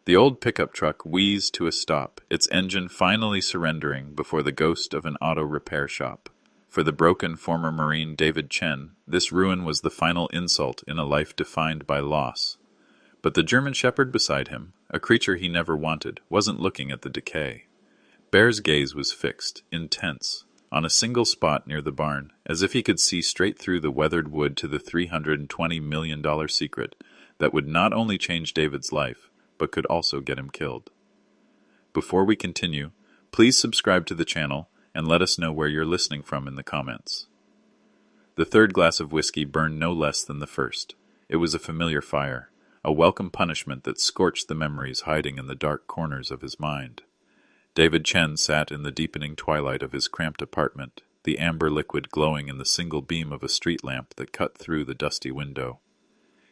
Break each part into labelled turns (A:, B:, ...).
A: The old pickup truck wheezed to a stop, its engine finally surrendering before the ghost of an auto repair shop. For the broken former Marine David Chen, this ruin was the final insult in a life defined by loss. But the German shepherd beside him, a creature he never wanted, wasn't looking at the decay. Bear's gaze was fixed, intense, on a single spot near the barn, as if he could see straight through the weathered wood to the $320 million secret that would not only change David's life, but could also get him killed. Before we continue, please subscribe to the channel and let us know where you're listening from in the comments. The third glass of whiskey burned no less than the first. It was a familiar fire, a welcome punishment that scorched the memories hiding in the dark corners of his mind. David Chen sat in the deepening twilight of his cramped apartment, the amber liquid glowing in the single beam of a street lamp that cut through the dusty window.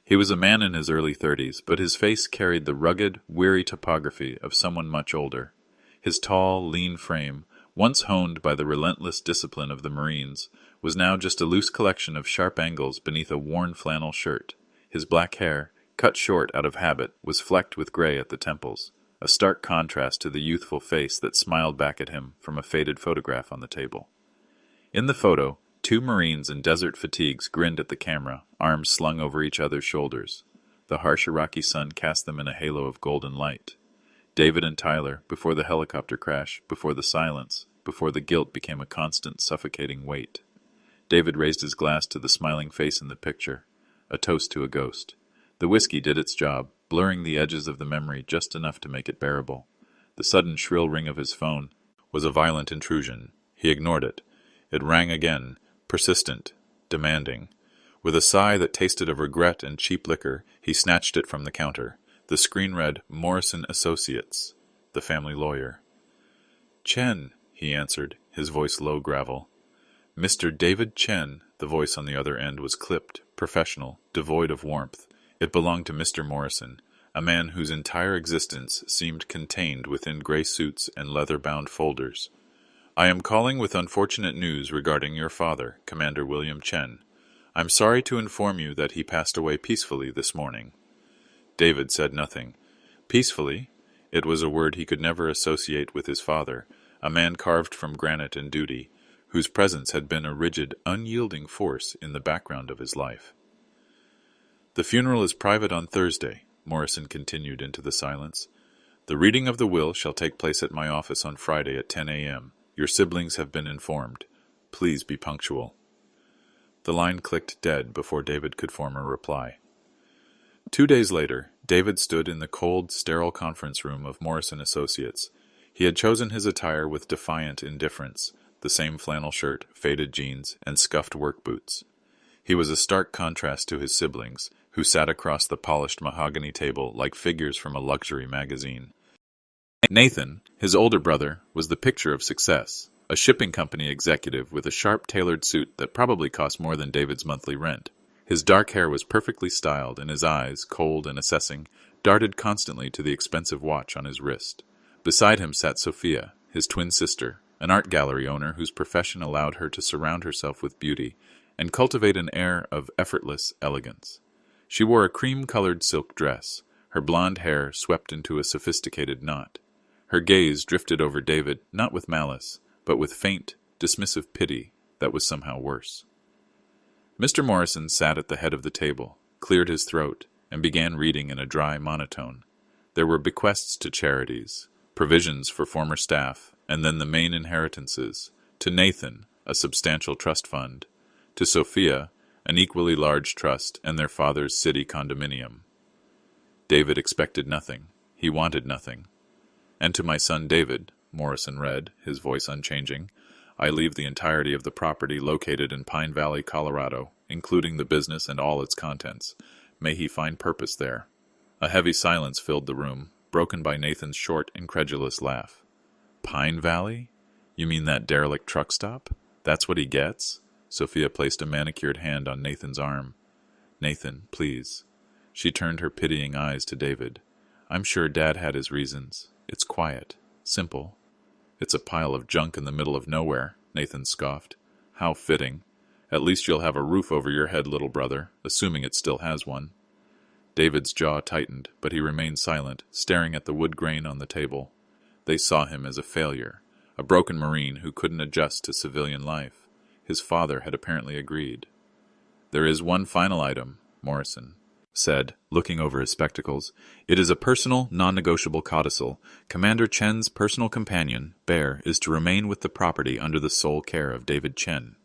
A: He was a man in his early 30s, but his face carried the rugged, weary topography of someone much older. His tall, lean frame, once honed by the relentless discipline of the Marines, was now just a loose collection of sharp angles beneath a worn flannel shirt. His black hair, cut short out of habit, was flecked with gray at the temples, a stark contrast to the youthful face that smiled back at him from a faded photograph on the table. In the photo, two Marines in desert fatigues grinned at the camera, arms slung over each other's shoulders. The harsh Iraqi sun cast them in a halo of golden light. David and Tyler, before the helicopter crash, before the silence, before the guilt became a constant, suffocating weight. David raised his glass to the smiling face in the picture, a toast to a ghost. The whiskey did its job, blurring the edges of the memory just enough to make it bearable. The sudden shrill ring of his phone was a violent intrusion. He ignored it. It rang again, persistent, demanding. With a sigh that tasted of regret and cheap liquor, he snatched it from the counter. The screen read, Morrison Associates, the family lawyer. Chen, he answered, his voice low gravel. Mr. David Chen, the voice on the other end was clipped, professional, devoid of warmth. It belonged to Mr. Morrison, a man whose entire existence seemed contained within gray suits and leather-bound folders. I am calling with unfortunate news regarding your father, Commander William Chen. I'm sorry to inform you that he passed away peacefully this morning. David said nothing. Peacefully? It was a word he could never associate with his father, a man carved from granite and duty, whose presence had been a rigid, unyielding force in the background of his life. The funeral is private on Thursday, Morrison continued into the silence. The reading of the will shall take place at my office on Friday at 10 a.m. Your siblings have been informed. Please be punctual. The line clicked dead before David could form a reply. 2 days later, David stood in the cold, sterile conference room of Morrison Associates. He had chosen his attire with defiant indifference, the same flannel shirt, faded jeans, and scuffed work boots. He was a stark contrast to his siblings, who sat across the polished mahogany table like figures from a luxury magazine. Nathan, his older brother, was the picture of success, a shipping company executive with a sharp tailored suit that probably cost more than David's monthly rent. His dark hair was perfectly styled, and his eyes, cold and assessing, darted constantly to the expensive watch on his wrist. Beside him sat Sophia, his twin sister, an art gallery owner whose profession allowed her to surround herself with beauty and cultivate an air of effortless elegance. She wore a cream-colored silk dress, her blonde hair swept into a sophisticated knot. Her gaze drifted over David, not with malice, but with faint, dismissive pity that was somehow worse. Mr. Morrison sat at the head of the table, cleared his throat, and began reading in a dry monotone. There were bequests to charities, provisions for former staff, and then the main inheritances, to Nathan, a substantial trust fund, to Sophia, an equally large trust, and their father's city condominium. David expected nothing. He wanted nothing. And to my son David, Morrison read, his voice unchanging, I leave the entirety of the property located in Pine Valley, Colorado, including the business and all its contents. May he find purpose there. A heavy silence filled the room, broken by Nathan's short, incredulous laugh. Pine Valley? You mean that derelict truck stop? That's what he gets? Sophia placed a manicured hand on Nathan's arm. Nathan, please. She turned her pitying eyes to David. I'm sure Dad had his reasons. It's quiet. Simple. It's a pile of junk in the middle of nowhere, Nathan scoffed. How fitting. At least you'll have a roof over your head, little brother, assuming it still has one. David's jaw tightened, but he remained silent, staring at the wood grain on the table. They saw him as a failure, a broken Marine who couldn't adjust to civilian life. His father had apparently agreed. "There is one final item," Morrison said, looking over his spectacles. "It is a personal, non-negotiable codicil. Commander Chen's personal companion, Bear, is to remain with the property under the sole care of David Chen."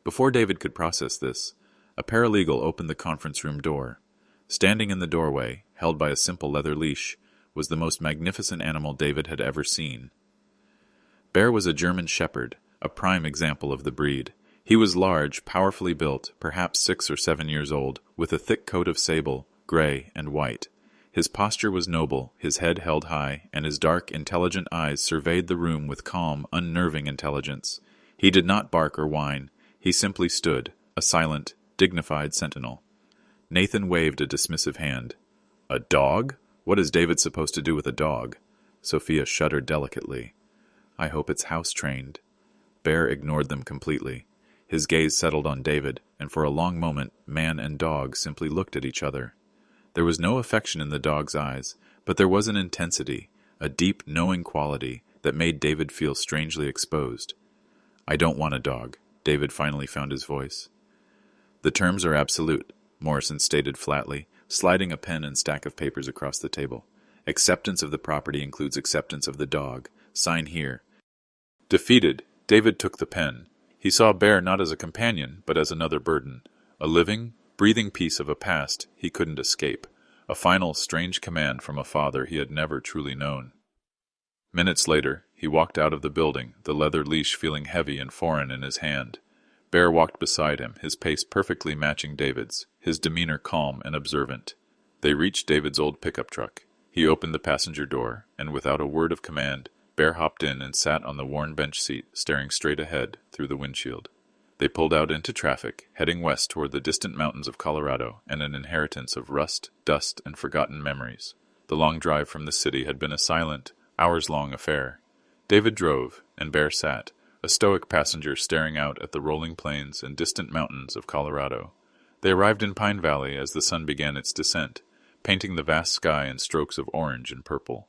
A: Before David could process this, a paralegal opened the conference room door. Standing in the doorway, held by a simple leather leash, was the most magnificent animal David had ever seen. Bear was a German shepherd, a prime example of the breed. He was large, powerfully built, perhaps 6 or 7 years old, with a thick coat of sable, gray and white. His posture was noble, his head held high, and his dark, intelligent eyes surveyed the room with calm, unnerving intelligence. He did not bark or whine. He simply stood, a silent, dignified sentinel. Nathan waved a dismissive hand. "A dog? What is David supposed to do with a dog?" Sophia shuddered delicately. "I hope it's house-trained." Bear ignored them completely. His gaze settled on David, and for a long moment man and dog simply looked at each other. There was no affection in the dog's eyes, but there was an intensity, a deep, knowing quality that made David feel strangely exposed. "I don't want a dog," David finally found his voice. "The terms are absolute," Morrison stated flatly, sliding a pen and stack of papers across the table. "Acceptance of the property includes acceptance of the dog. Sign here." Defeated, David took the pen. He saw Bear not as a companion, but as another burden, a living, breathing piece of a past he couldn't escape, a final, strange command from a father he had never truly known. Minutes later, he walked out of the building, the leather leash feeling heavy and foreign in his hand. Bear walked beside him, his pace perfectly matching David's, his demeanor calm and observant. They reached David's old pickup truck. He opened the passenger door, and without a word of command, Bear hopped in and sat on the worn bench seat, staring straight ahead through the windshield. They pulled out into traffic, heading west toward the distant mountains of Colorado and an inheritance of rust, dust, and forgotten memories. The long drive from the city had been a silent, hours-long affair. David drove, and Bear sat, a stoic passenger staring out at the rolling plains and distant mountains of Colorado. They arrived in Pine Valley as the sun began its descent, painting the vast sky in strokes of orange and purple.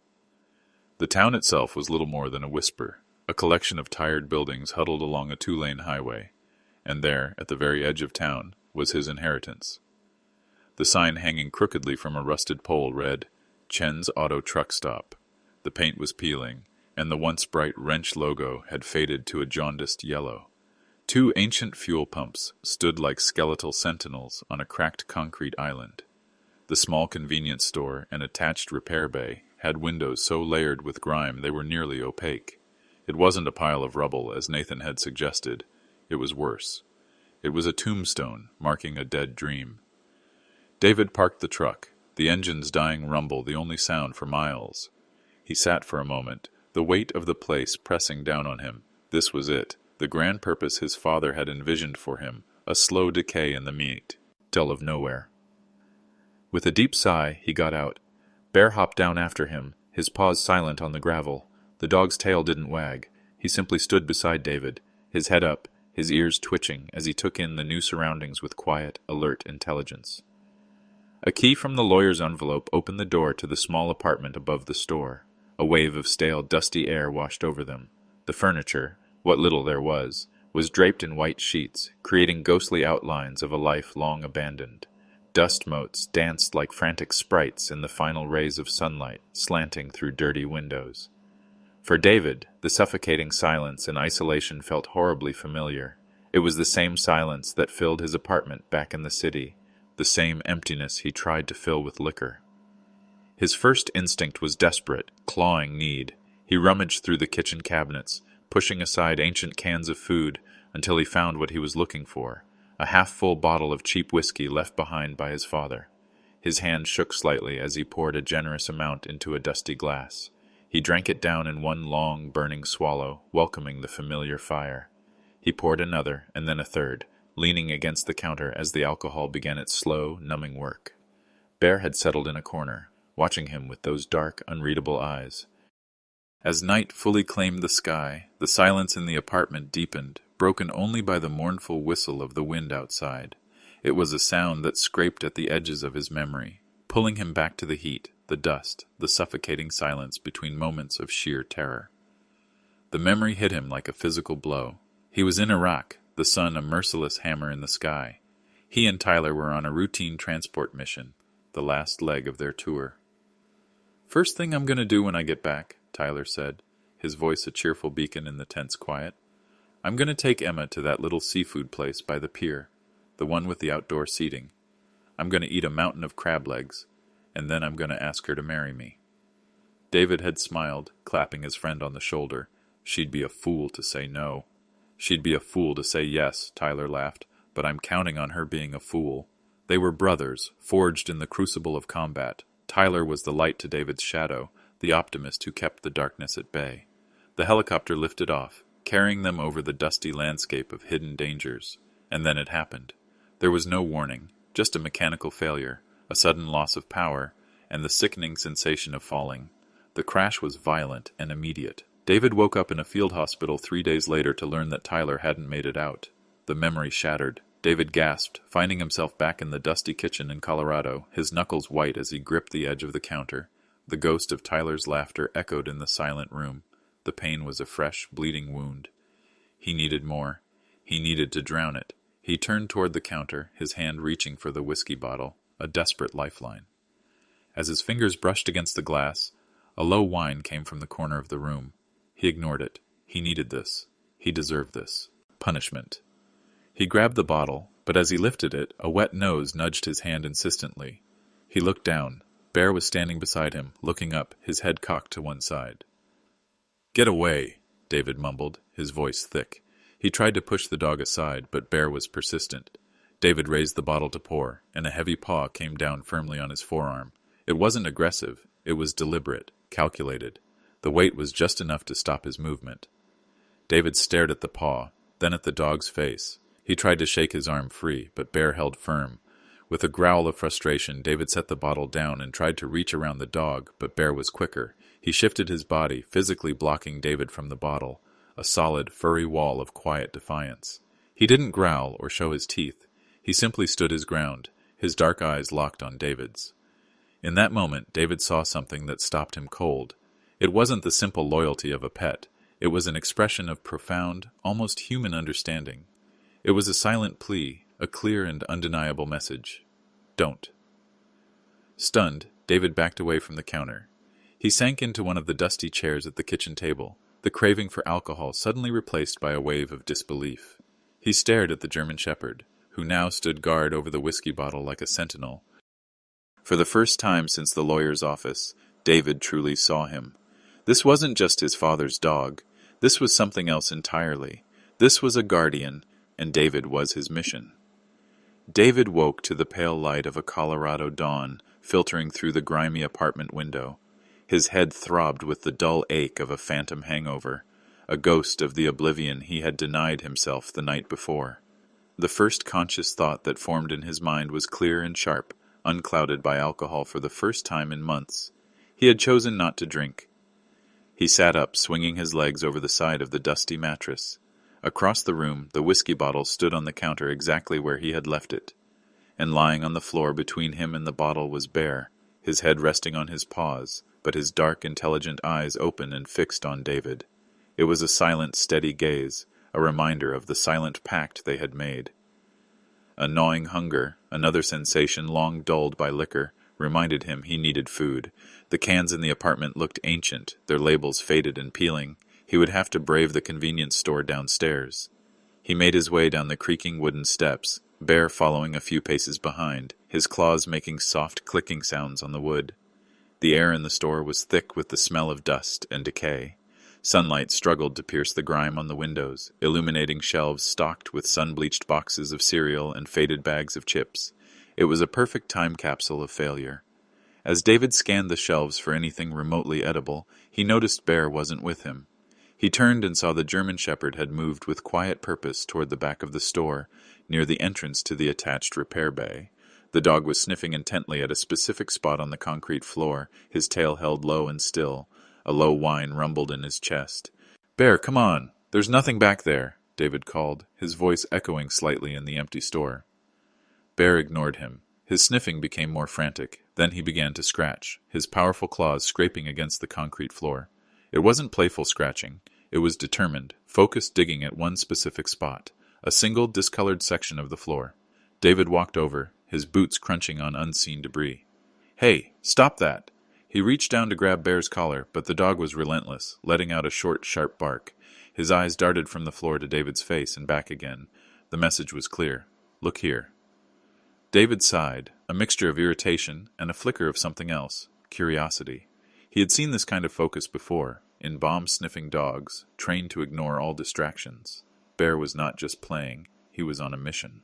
A: The town itself was little more than a whisper, a collection of tired buildings huddled along a 2-lane highway, and there, at the very edge of town, was his inheritance. The sign hanging crookedly from a rusted pole read, "Chen's Auto Truck Stop." The paint was peeling, and the once bright wrench logo had faded to a jaundiced yellow. 2 ancient fuel pumps stood like skeletal sentinels on a cracked concrete island. The small convenience store and attached repair bay had windows so layered with grime they were nearly opaque. It wasn't a pile of rubble, as Nathan had suggested. It was worse. It was a tombstone, marking a dead dream. David parked the truck, the engine's dying rumble the only sound for miles. He sat for a moment, the weight of the place pressing down on him. This was it, the grand purpose his father had envisioned for him, a slow decay in the meat, till of nowhere. With a deep sigh, he got out. Bear hopped down after him, his paws silent on the gravel. The dog's tail didn't wag. He simply stood beside David, his head up, his ears twitching as he took in the new surroundings with quiet, alert intelligence. A key from the lawyer's envelope opened the door to the small apartment above the store. A wave of stale, dusty air washed over them. The furniture, what little there was draped in white sheets, creating ghostly outlines of a life long abandoned. Dust motes danced like frantic sprites in the final rays of sunlight, slanting through dirty windows. For David, the suffocating silence and isolation felt horribly familiar. It was the same silence that filled his apartment back in the city, the same emptiness he tried to fill with liquor. His first instinct was desperate, clawing need. He rummaged through the kitchen cabinets, pushing aside ancient cans of food until he found what he was looking for, a half-full bottle of cheap whiskey left behind by his father. His hand shook slightly as he poured a generous amount into a dusty glass. He drank it down in one long, burning swallow, welcoming the familiar fire. He poured another, and then a third, leaning against the counter as the alcohol began its slow, numbing work. Bear had settled in a corner, watching him with those dark, unreadable eyes. As night fully claimed the sky, the silence in the apartment deepened, broken only by the mournful whistle of the wind outside. It was a sound that scraped at the edges of his memory, pulling him back to the heat, the dust, the suffocating silence between moments of sheer terror. The memory hit him like a physical blow. He was in Iraq, the sun a merciless hammer in the sky. He and Tyler were on a routine transport mission, the last leg of their tour. "First thing I'm going to do when I get back," Tyler said, his voice a cheerful beacon in the tense quiet. "I'm going to take Emma to that little seafood place by the pier, the one with the outdoor seating. I'm going to eat a mountain of crab legs, and then I'm going to ask her to marry me." David had smiled, clapping his friend on the shoulder. She'd be a fool to say no. She'd be a fool to say yes, Tyler laughed, but I'm counting on her being a fool. They were brothers, forged in the crucible of combat. Tyler was the light to David's shadow, the optimist who kept the darkness at bay. The helicopter lifted off, carrying them over the dusty landscape of hidden dangers. And then it happened. There was no warning, just a mechanical failure, a sudden loss of power, and the sickening sensation of falling. The crash was violent and immediate. David woke up in a field hospital 3 days later to learn that Tyler hadn't made it out. The memory shattered. David gasped, finding himself back in the dusty kitchen in Colorado, his knuckles white as he gripped the edge of the counter. The ghost of Tyler's laughter echoed in the silent room. The pain was a fresh, bleeding wound. He needed more. He needed to drown it. He turned toward the counter, his hand reaching for the whiskey bottle, a desperate lifeline. As his fingers brushed against the glass, a low whine came from the corner of the room. He ignored it. He needed this. He deserved this. Punishment. He grabbed the bottle, but as he lifted it, a wet nose nudged his hand insistently. He looked down. Bear was standing beside him, looking up, his head cocked to one side. "Get away," David mumbled, his voice thick. He tried to push the dog aside, but Bear was persistent. David raised the bottle to pour, and a heavy paw came down firmly on his forearm. It wasn't aggressive. It was deliberate, calculated. The weight was just enough to stop his movement. David stared at the paw, then at the dog's face. He tried to shake his arm free, but Bear held firm. With a growl of frustration, David set the bottle down and tried to reach around the dog, but Bear was quicker. He shifted his body, physically blocking David from the bottle, a solid, furry wall of quiet defiance. He didn't growl or show his teeth. He simply stood his ground, his dark eyes locked on David's. In that moment, David saw something that stopped him cold. It wasn't the simple loyalty of a pet. It was an expression of profound, almost human understanding. It was a silent plea, a clear and undeniable message. Don't. Stunned, David backed away from the counter. He sank into one of the dusty chairs at the kitchen table, the craving for alcohol suddenly replaced by a wave of disbelief. He stared at the German Shepherd, who now stood guard over the whiskey bottle like a sentinel. For the first time since the lawyer's office, David truly saw him. This wasn't just his father's dog. This was something else entirely. This was a guardian, and David was his mission. David woke to the pale light of a Colorado dawn filtering through the grimy apartment window. His head throbbed with the dull ache of a phantom hangover, a ghost of the oblivion he had denied himself the night before. The first conscious thought that formed in his mind was clear and sharp, unclouded by alcohol for the first time in months. He had chosen not to drink. He sat up, swinging his legs over the side of the dusty mattress. Across the room, the whiskey bottle stood on the counter exactly where he had left it. And lying on the floor between him and the bottle was Bear, his head resting on his paws, but his dark, intelligent eyes open and fixed on David. It was a silent, steady gaze, a reminder of the silent pact they had made. A gnawing hunger, another sensation long dulled by liquor, reminded him he needed food. The cans in the apartment looked ancient, their labels faded and peeling. He would have to brave the convenience store downstairs. He made his way down the creaking wooden steps, Bear following a few paces behind, his claws making soft clicking sounds on the wood. The air in the store was thick with the smell of dust and decay. Sunlight struggled to pierce the grime on the windows, illuminating shelves stocked with sun-bleached boxes of cereal and faded bags of chips. It was a perfect time capsule of failure. As David scanned the shelves for anything remotely edible, he noticed Bear wasn't with him. He turned and saw the German Shepherd had moved with quiet purpose toward the back of the store, near the entrance to the attached repair bay. The dog was sniffing intently at a specific spot on the concrete floor, his tail held low and still. A low whine rumbled in his chest. "Bear, come on! There's nothing back there," David called, his voice echoing slightly in the empty store. Bear ignored him. His sniffing became more frantic. Then he began to scratch, his powerful claws scraping against the concrete floor. It wasn't playful scratching. It was determined, focused digging at one specific spot, a single discolored section of the floor. David walked over, his boots crunching on unseen debris. "Hey, stop that!" He reached down to grab Bear's collar, but the dog was relentless, letting out a short, sharp bark. His eyes darted from the floor to David's face and back again. The message was clear. "Look here." David sighed, a mixture of irritation and a flicker of something else, curiosity. He had seen this kind of focus before, in bomb-sniffing dogs, trained to ignore all distractions. Bear was not just playing, he was on a mission.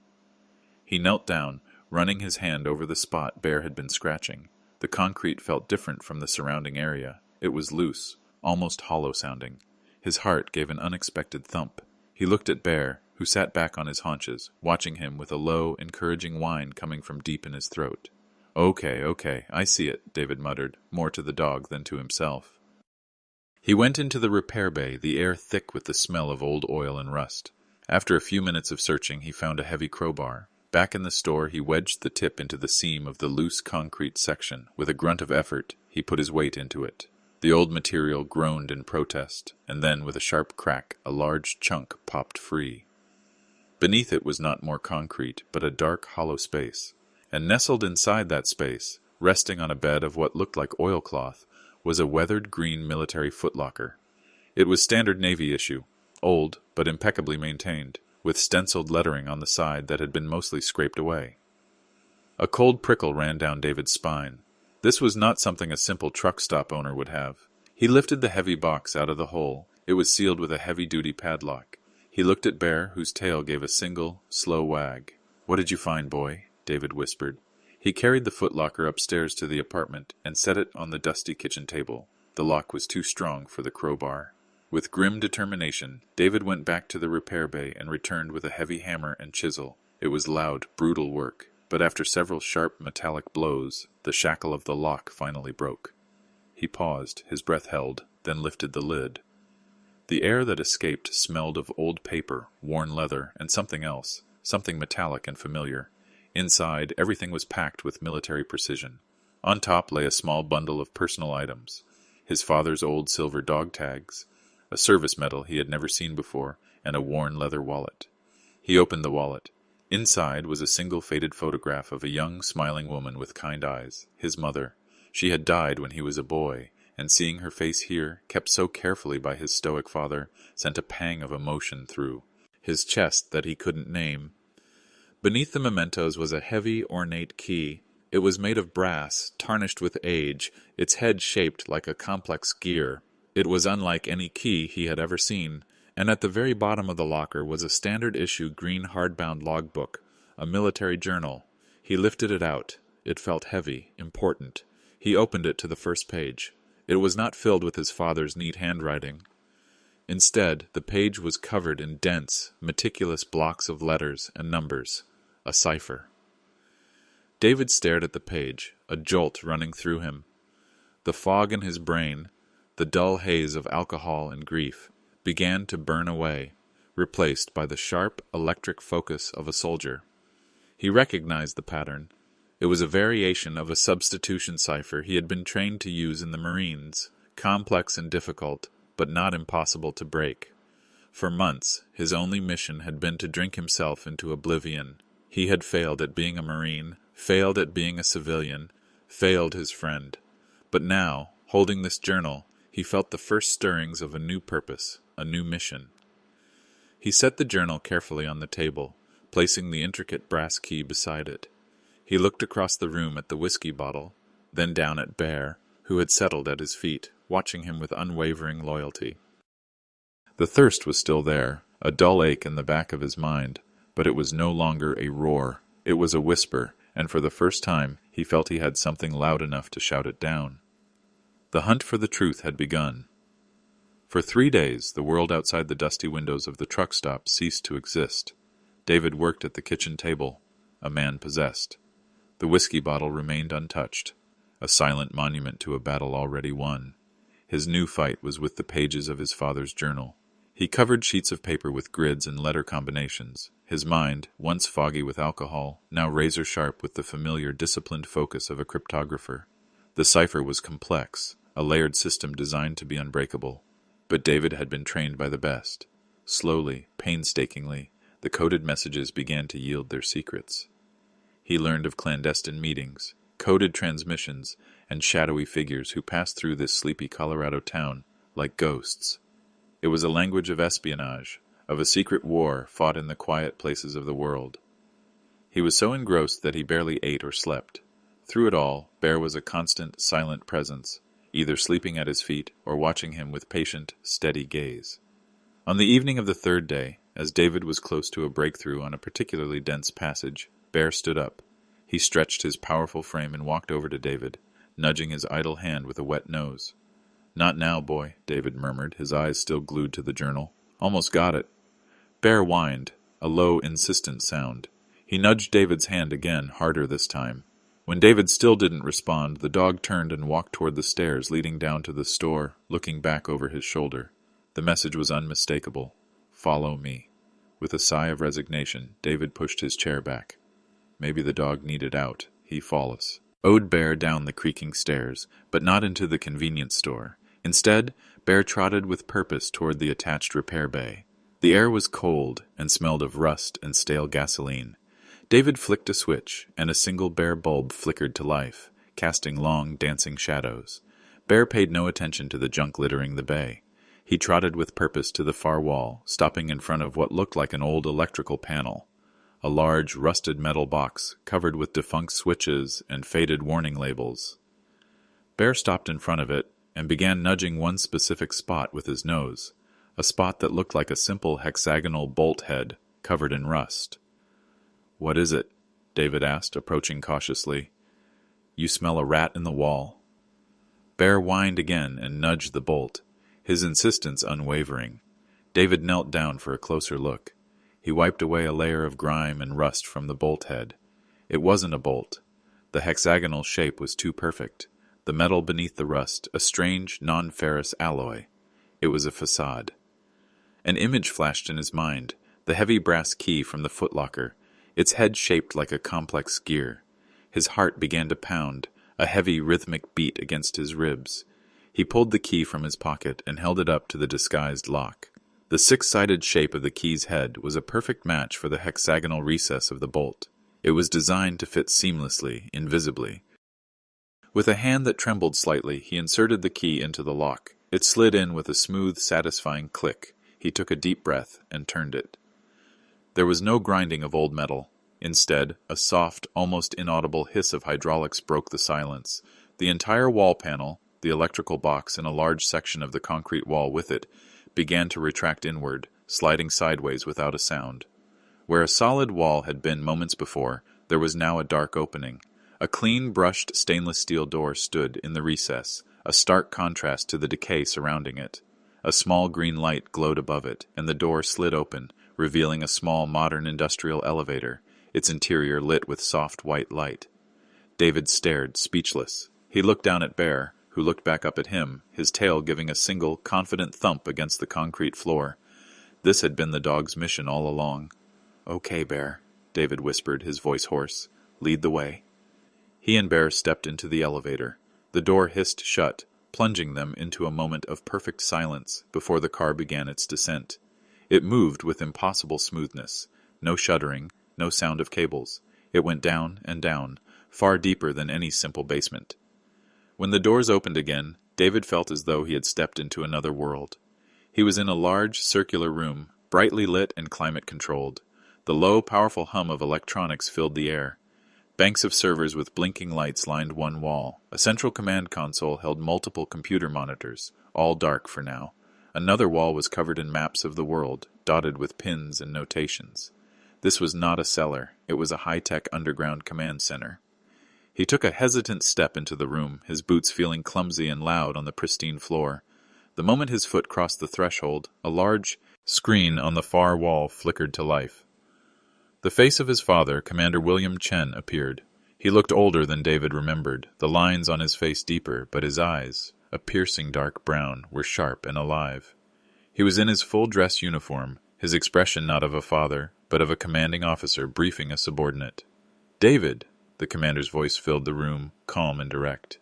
A: He knelt down, running his hand over the spot Bear had been scratching. The concrete felt different from the surrounding area. It was loose, almost hollow-sounding. His heart gave an unexpected thump. He looked at Bear, who sat back on his haunches, watching him with a low, encouraging whine coming from deep in his throat. Okay, I see it," David muttered, more to the dog than to himself. He went into the repair bay, the air thick with the smell of old oil and rust. After a few minutes of searching, he found a heavy crowbar. Back in the store, he wedged the tip into the seam of the loose concrete section. With a grunt of effort, he put his weight into it. The old material groaned in protest, and then, with a sharp crack, a large chunk popped free. Beneath it was not more concrete, but a dark, hollow space. And nestled inside that space, resting on a bed of what looked like oilcloth, was a weathered green military footlocker. It was standard Navy issue, old but impeccably maintained, with stenciled lettering on the side that had been mostly scraped away. A cold prickle ran down David's spine. This was not something a simple truck stop owner would have. He lifted the heavy box out of the hole. It was sealed with a heavy-duty padlock. He looked at Bear, whose tail gave a single, slow wag. "What did you find, boy?" David whispered. He carried the footlocker upstairs to the apartment and set it on the dusty kitchen table. The lock was too strong for the crowbar. With grim determination, David went back to the repair bay and returned with a heavy hammer and chisel. It was loud, brutal work, but after several sharp metallic blows, the shackle of the lock finally broke. He paused, his breath held, then lifted the lid. The air that escaped smelled of old paper, worn leather, and something else, something metallic and familiar. Inside, everything was packed with military precision. On top lay a small bundle of personal items, his father's old silver dog tags, a service medal he had never seen before, and a worn leather wallet. He opened the wallet. Inside was a single faded photograph of a young, smiling woman with kind eyes, his mother. She had died when he was a boy, and seeing her face here, kept so carefully by his stoic father, sent a pang of emotion through his chest that he couldn't name. Beneath the mementos was a heavy, ornate key. It was made of brass, tarnished with age, its head shaped like a complex gear. It was unlike any key he had ever seen, and at the very bottom of the locker was a standard-issue green hardbound logbook, a military journal. He lifted it out. It felt heavy, important. He opened it to the first page. It was not filled with his father's neat handwriting. Instead, the page was covered in dense, meticulous blocks of letters and numbers, a cipher. David stared at the page, a jolt running through him. The fog in his brain, the dull haze of alcohol and grief, began to burn away, replaced by the sharp, electric focus of a soldier. He recognized the pattern. It was a variation of a substitution cipher he had been trained to use in the Marines, complex and difficult, but not impossible to break. For months, his only mission had been to drink himself into oblivion. He had failed at being a Marine, failed at being a civilian, failed his friend. But now, holding this journal, he felt the first stirrings of a new purpose, a new mission. He set the journal carefully on the table, placing the intricate brass key beside it. He looked across the room at the whiskey bottle, then down at Bear, who had settled at his feet, watching him with unwavering loyalty. The thirst was still there, a dull ache in the back of his mind, but it was no longer a roar. It was a whisper, and for the first time he felt he had something loud enough to shout it down. The hunt for the truth had begun. For 3 days, the world outside the dusty windows of the truck stop ceased to exist. David worked at the kitchen table, a man possessed. The whiskey bottle remained untouched, a silent monument to a battle already won. His new fight was with the pages of his father's journal. He covered sheets of paper with grids and letter combinations, his mind, once foggy with alcohol, now razor-sharp with the familiar, disciplined focus of a cryptographer. The cipher was complex, a layered system designed to be unbreakable. But David had been trained by the best. Slowly, painstakingly, the coded messages began to yield their secrets. He learned of clandestine meetings, coded transmissions, and shadowy figures who passed through this sleepy Colorado town like ghosts. It was a language of espionage, of a secret war fought in the quiet places of the world. He was so engrossed that he barely ate or slept. Through it all, Bear was a constant, silent presence, either sleeping at his feet or watching him with patient, steady gaze. On the evening of the third day, as David was close to a breakthrough on a particularly dense passage, Bear stood up. He stretched his powerful frame and walked over to David, nudging his idle hand with a wet nose. "Not now, boy," David murmured, his eyes still glued to the journal. "Almost got it." Bear whined, a low, insistent sound. He nudged David's hand again, harder this time. When David still didn't respond, the dog turned and walked toward the stairs leading down to the store, looking back over his shoulder. The message was unmistakable. "Follow me." With a sigh of resignation, David pushed his chair back. Maybe the dog needed out. He followed Bear down the creaking stairs, but not into the convenience store. Instead, Bear trotted with purpose toward the attached repair bay. The air was cold and smelled of rust and stale gasoline. David flicked a switch, and a single Bear bulb flickered to life, casting long, dancing shadows. Bear paid no attention to the junk littering the bay. He trotted with purpose to the far wall, stopping in front of what looked like an old electrical panel. A large, rusted metal box, covered with defunct switches and faded warning labels. Bear stopped in front of it and began nudging one specific spot with his nose, a spot that looked like a simple hexagonal bolt head covered in rust. "What is it?" David asked, approaching cautiously. "You smell a rat in the wall." Bear whined again and nudged the bolt, his insistence unwavering. David knelt down for a closer look. He wiped away a layer of grime and rust from the bolt head. It wasn't a bolt. The hexagonal shape was too perfect. The metal beneath the rust, a strange, non-ferrous alloy. It was a facade. An image flashed in his mind, the heavy brass key from the footlocker, its head shaped like a complex gear. His heart began to pound, a heavy rhythmic beat against his ribs. He pulled the key from his pocket and held it up to the disguised lock. The six-sided shape of the key's head was a perfect match for the hexagonal recess of the bolt. It was designed to fit seamlessly, invisibly. With a hand that trembled slightly, he inserted the key into the lock. It slid in with a smooth, satisfying click. He took a deep breath and turned it. There was no grinding of old metal. Instead, a soft, almost inaudible hiss of hydraulics broke the silence. The entire wall panel, the electrical box, and a large section of the concrete wall with it, began to retract inward, sliding sideways without a sound. Where a solid wall had been moments before, there was now a dark opening. A clean, brushed stainless steel door stood in the recess, a stark contrast to the decay surrounding it. A small green light glowed above it, and the door slid open, revealing a small modern industrial elevator, its interior lit with soft white light. David stared, speechless. He looked down at Bear, who looked back up at him, his tail giving a single, confident thump against the concrete floor. This had been the dog's mission all along. "Okay, Bear," David whispered, his voice hoarse. "Lead the way." He and Bear stepped into the elevator. The door hissed shut, plunging them into a moment of perfect silence before the car began its descent. It moved with impossible smoothness. No shuddering, no sound of cables. It went down and down, far deeper than any simple basement. When the doors opened again, David felt as though he had stepped into another world. He was in a large, circular room, brightly lit and climate-controlled. The low, powerful hum of electronics filled the air. Banks of servers with blinking lights lined one wall. A central command console held multiple computer monitors, all dark for now. Another wall was covered in maps of the world, dotted with pins and notations. This was not a cellar. It was a high-tech underground command center. He took a hesitant step into the room, his boots feeling clumsy and loud on the pristine floor. The moment his foot crossed the threshold, a large screen on the far wall flickered to life. The face of his father, Commander William Chen, appeared. He looked older than David remembered, the lines on his face deeper, but his eyes, a piercing dark brown, were sharp and alive. He was in his full dress uniform, his expression not of a father, but of a commanding officer briefing a subordinate. "David!" The commander's voice filled the room, calm and direct.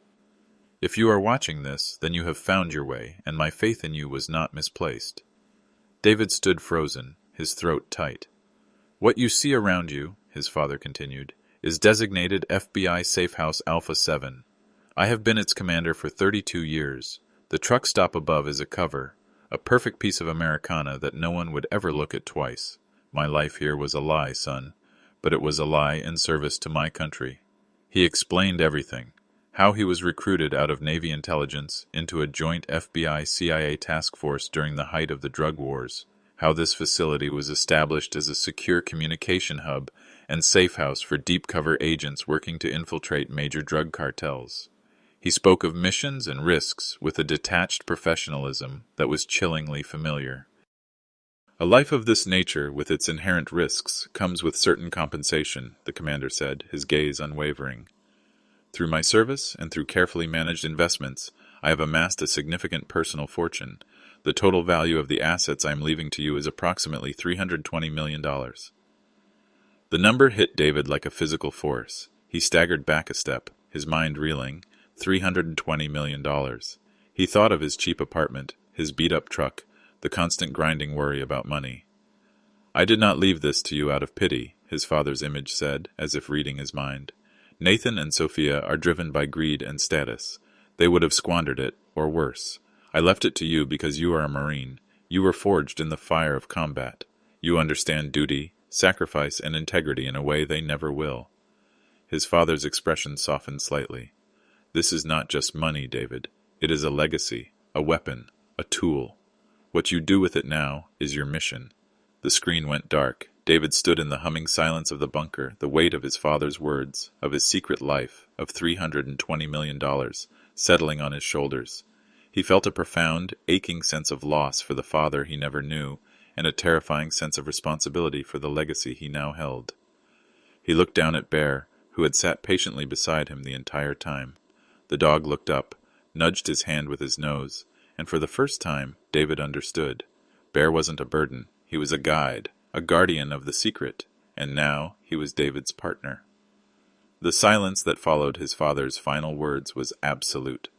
A: "If you are watching this, then you have found your way, and my faith in you was not misplaced." David stood frozen, his throat tight. "What you see around you," his father continued, "is designated FBI Safe House Alpha 7. I have been its commander for 32 years. The truck stop above is a cover, a perfect piece of Americana that no one would ever look at twice. My life here was a lie, son, but it was a lie in service to my country." He explained everything. How he was recruited out of Navy intelligence into a joint FBI-CIA task force during the height of the drug wars, how this facility was established as a secure communication hub and safe house for deep cover agents working to infiltrate major drug cartels. He spoke of missions and risks with a detached professionalism that was chillingly familiar. "A life of this nature, with its inherent risks, comes with certain compensation," the commander said, his gaze unwavering. "Through my service and through carefully managed investments, I have amassed a significant personal fortune. The total value of the assets I am leaving to you is approximately $320 million. The number hit David like a physical force. He staggered back a step, his mind reeling. $320 million. He thought of his cheap apartment, his beat-up truck, the constant grinding worry about money. "I did not leave this to you out of pity," his father's image said, as if reading his mind. "Nathan and Sophia are driven by greed and status. They would have squandered it, or worse. I left it to you because you are a Marine. You were forged in the fire of combat. You understand duty, sacrifice, and integrity in a way they never will." His father's expression softened slightly. "This is not just money, David. It is a legacy, a weapon, a tool. What you do with it now is your mission." The screen went dark. David stood in the humming silence of the bunker, the weight of his father's words, of his secret life, of $320 million, settling on his shoulders. He felt a profound, aching sense of loss for the father he never knew, and a terrifying sense of responsibility for the legacy he now held. He looked down at Bear, who had sat patiently beside him the entire time. The dog looked up, nudged his hand with his nose, and for the first time, David understood. Bear wasn't a burden. He was a guide, a guardian of the secret, and now he was David's partner. The silence that followed his father's final words was absolute.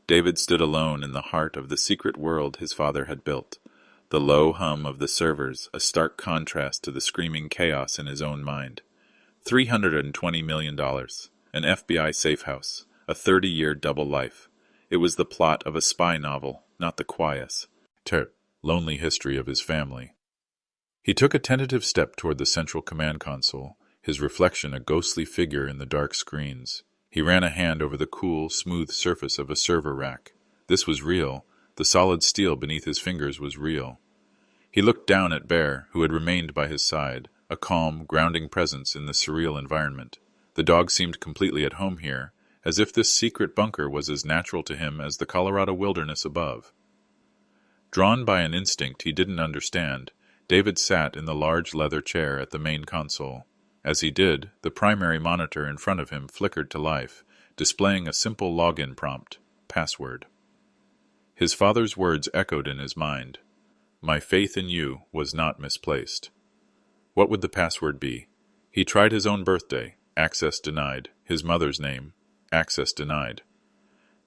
A: David stood alone in the heart of the secret world his father had built. The low hum of the servers, a stark contrast to the screaming chaos in his own mind. $320 million, an FBI safe house, a 30-year double life. It was the plot of a spy novel, not the quiet, lonely history of his family. He took a tentative step toward the central command console, his reflection a ghostly figure in the dark screens. He ran a hand over the cool, smooth surface of a server rack. This was real. The solid steel beneath his fingers was real. He looked down at Bear, who had remained by his side, a calm, grounding presence in the surreal environment. The dog seemed completely at home here, as if this secret bunker was as natural to him as the Colorado wilderness above. Drawn by an instinct he didn't understand, David sat in the large leather chair at the main console. As he did, the primary monitor in front of him flickered to life, displaying a simple login prompt, password. His father's words echoed in his mind. "My faith in you was not misplaced." What would the password be? He tried his own birthday, access denied, his mother's name, access denied.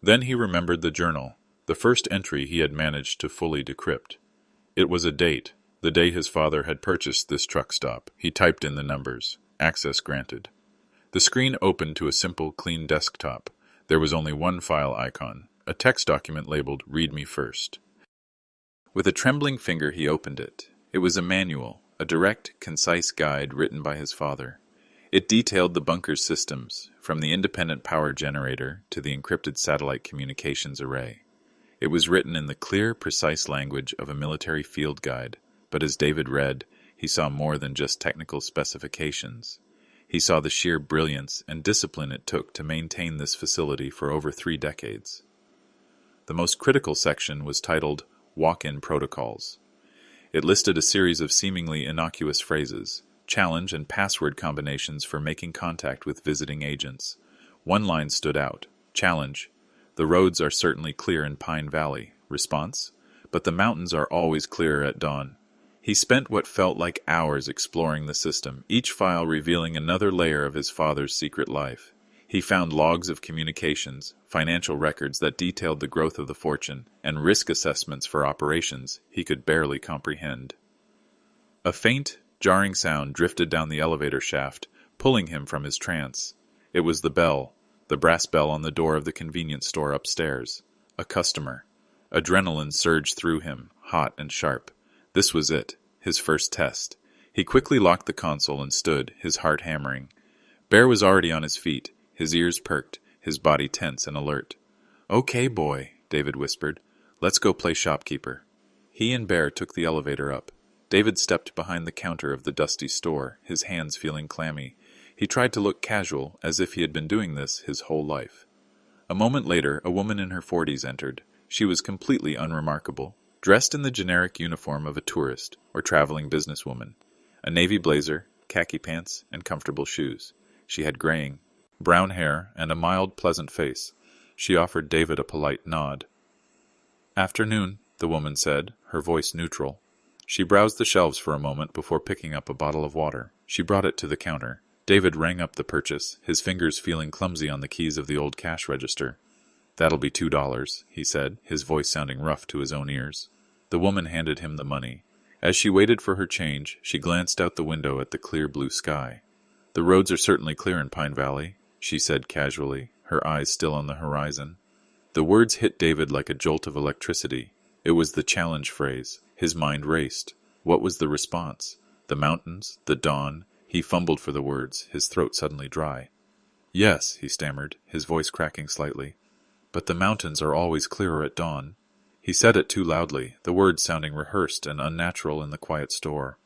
A: Then he remembered the journal, the first entry he had managed to fully decrypt. It was a date, the day his father had purchased this truck stop. He typed in the numbers. Access granted. The screen opened to a simple, clean desktop. There was only one file icon, a text document labeled Read Me First. With a trembling finger he opened it. It was a manual, a direct, concise guide written by his father. It detailed the bunker's systems, from the independent power generator to the encrypted satellite communications array. It was written in the clear, precise language of a military field guide, but as David read, he saw more than just technical specifications. He saw the sheer brilliance and discipline it took to maintain this facility for over 3 decades. The most critical section was titled Walk-in Protocols. It listed a series of seemingly innocuous phrases, challenge and password combinations for making contact with visiting agents. One line stood out, challenge. The roads are certainly clear in Pine Valley. Response? But the mountains are always clearer at dawn. He spent what felt like hours exploring the system, each file revealing another layer of his father's secret life. He found logs of communications, financial records that detailed the growth of the fortune, and risk assessments for operations he could barely comprehend. A faint, jarring sound drifted down the elevator shaft, pulling him from his trance. It was the bell, the brass bell on the door of the convenience store upstairs. A customer. Adrenaline surged through him, hot and sharp. This was it, his first test. He quickly locked the console and stood, his heart hammering. Bear was already on his feet, his ears perked, his body tense and alert. "Okay, boy," David whispered. "Let's go play shopkeeper." He and Bear took the elevator up. David stepped behind the counter of the dusty store, his hands feeling clammy. He tried to look casual, as if he had been doing this his whole life. A moment later, a woman in her 40s entered. She was completely unremarkable, dressed in the generic uniform of a tourist or traveling businesswoman. A navy blazer, khaki pants, and comfortable shoes. She had graying, brown hair and a mild, pleasant face. She offered David a polite nod. "Afternoon," the woman said, her voice neutral. She browsed the shelves for a moment before picking up a bottle of water. She brought it to the counter. David rang up the purchase, his fingers feeling clumsy on the keys of the old cash register. "That'll be $2, he said, his voice sounding rough to his own ears. The woman handed him the money. As she waited for her change, she glanced out the window at the clear blue sky. "The roads are certainly clear in Pine Valley," she said casually, her eyes still on the horizon. The words hit David like a jolt of electricity. It was the challenge phrase. His mind raced. What was the response? The mountains? The dawn? He fumbled for the words, his throat suddenly dry. "Yes," he stammered, his voice cracking slightly. "But the mountains are always clearer at dawn." He said it too loudly, the words sounding rehearsed and unnatural in the quiet store.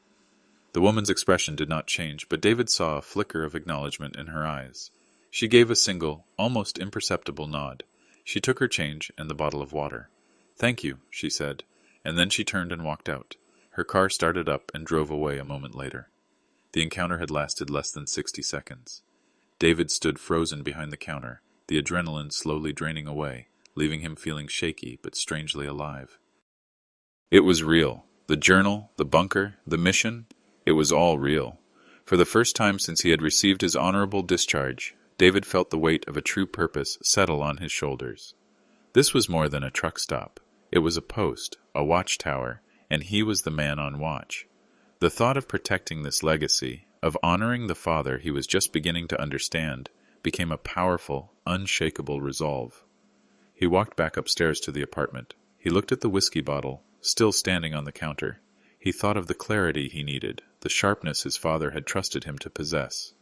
A: The woman's expression did not change, but David saw a flicker of acknowledgement in her eyes. She gave a single, almost imperceptible nod. She took her change and the bottle of water. "Thank you," she said, and then she turned and walked out. Her car started up and drove away a moment later. The encounter had lasted less than 60 seconds. David stood frozen behind the counter, the adrenaline slowly draining away, leaving him feeling shaky but strangely alive. It was real. The journal, the bunker, the mission, it was all real. For the first time since he had received his honorable discharge, David felt the weight of a true purpose settle on his shoulders. This was more than a truck stop. It was a post, a watchtower, and he was the man on watch. The thought of protecting this legacy, of honoring the father he was just beginning to understand, became a powerful, unshakable resolve. He walked back upstairs to the apartment. He looked at the whiskey bottle, still standing on the counter. He thought of the clarity he needed, the sharpness his father had trusted him to possess.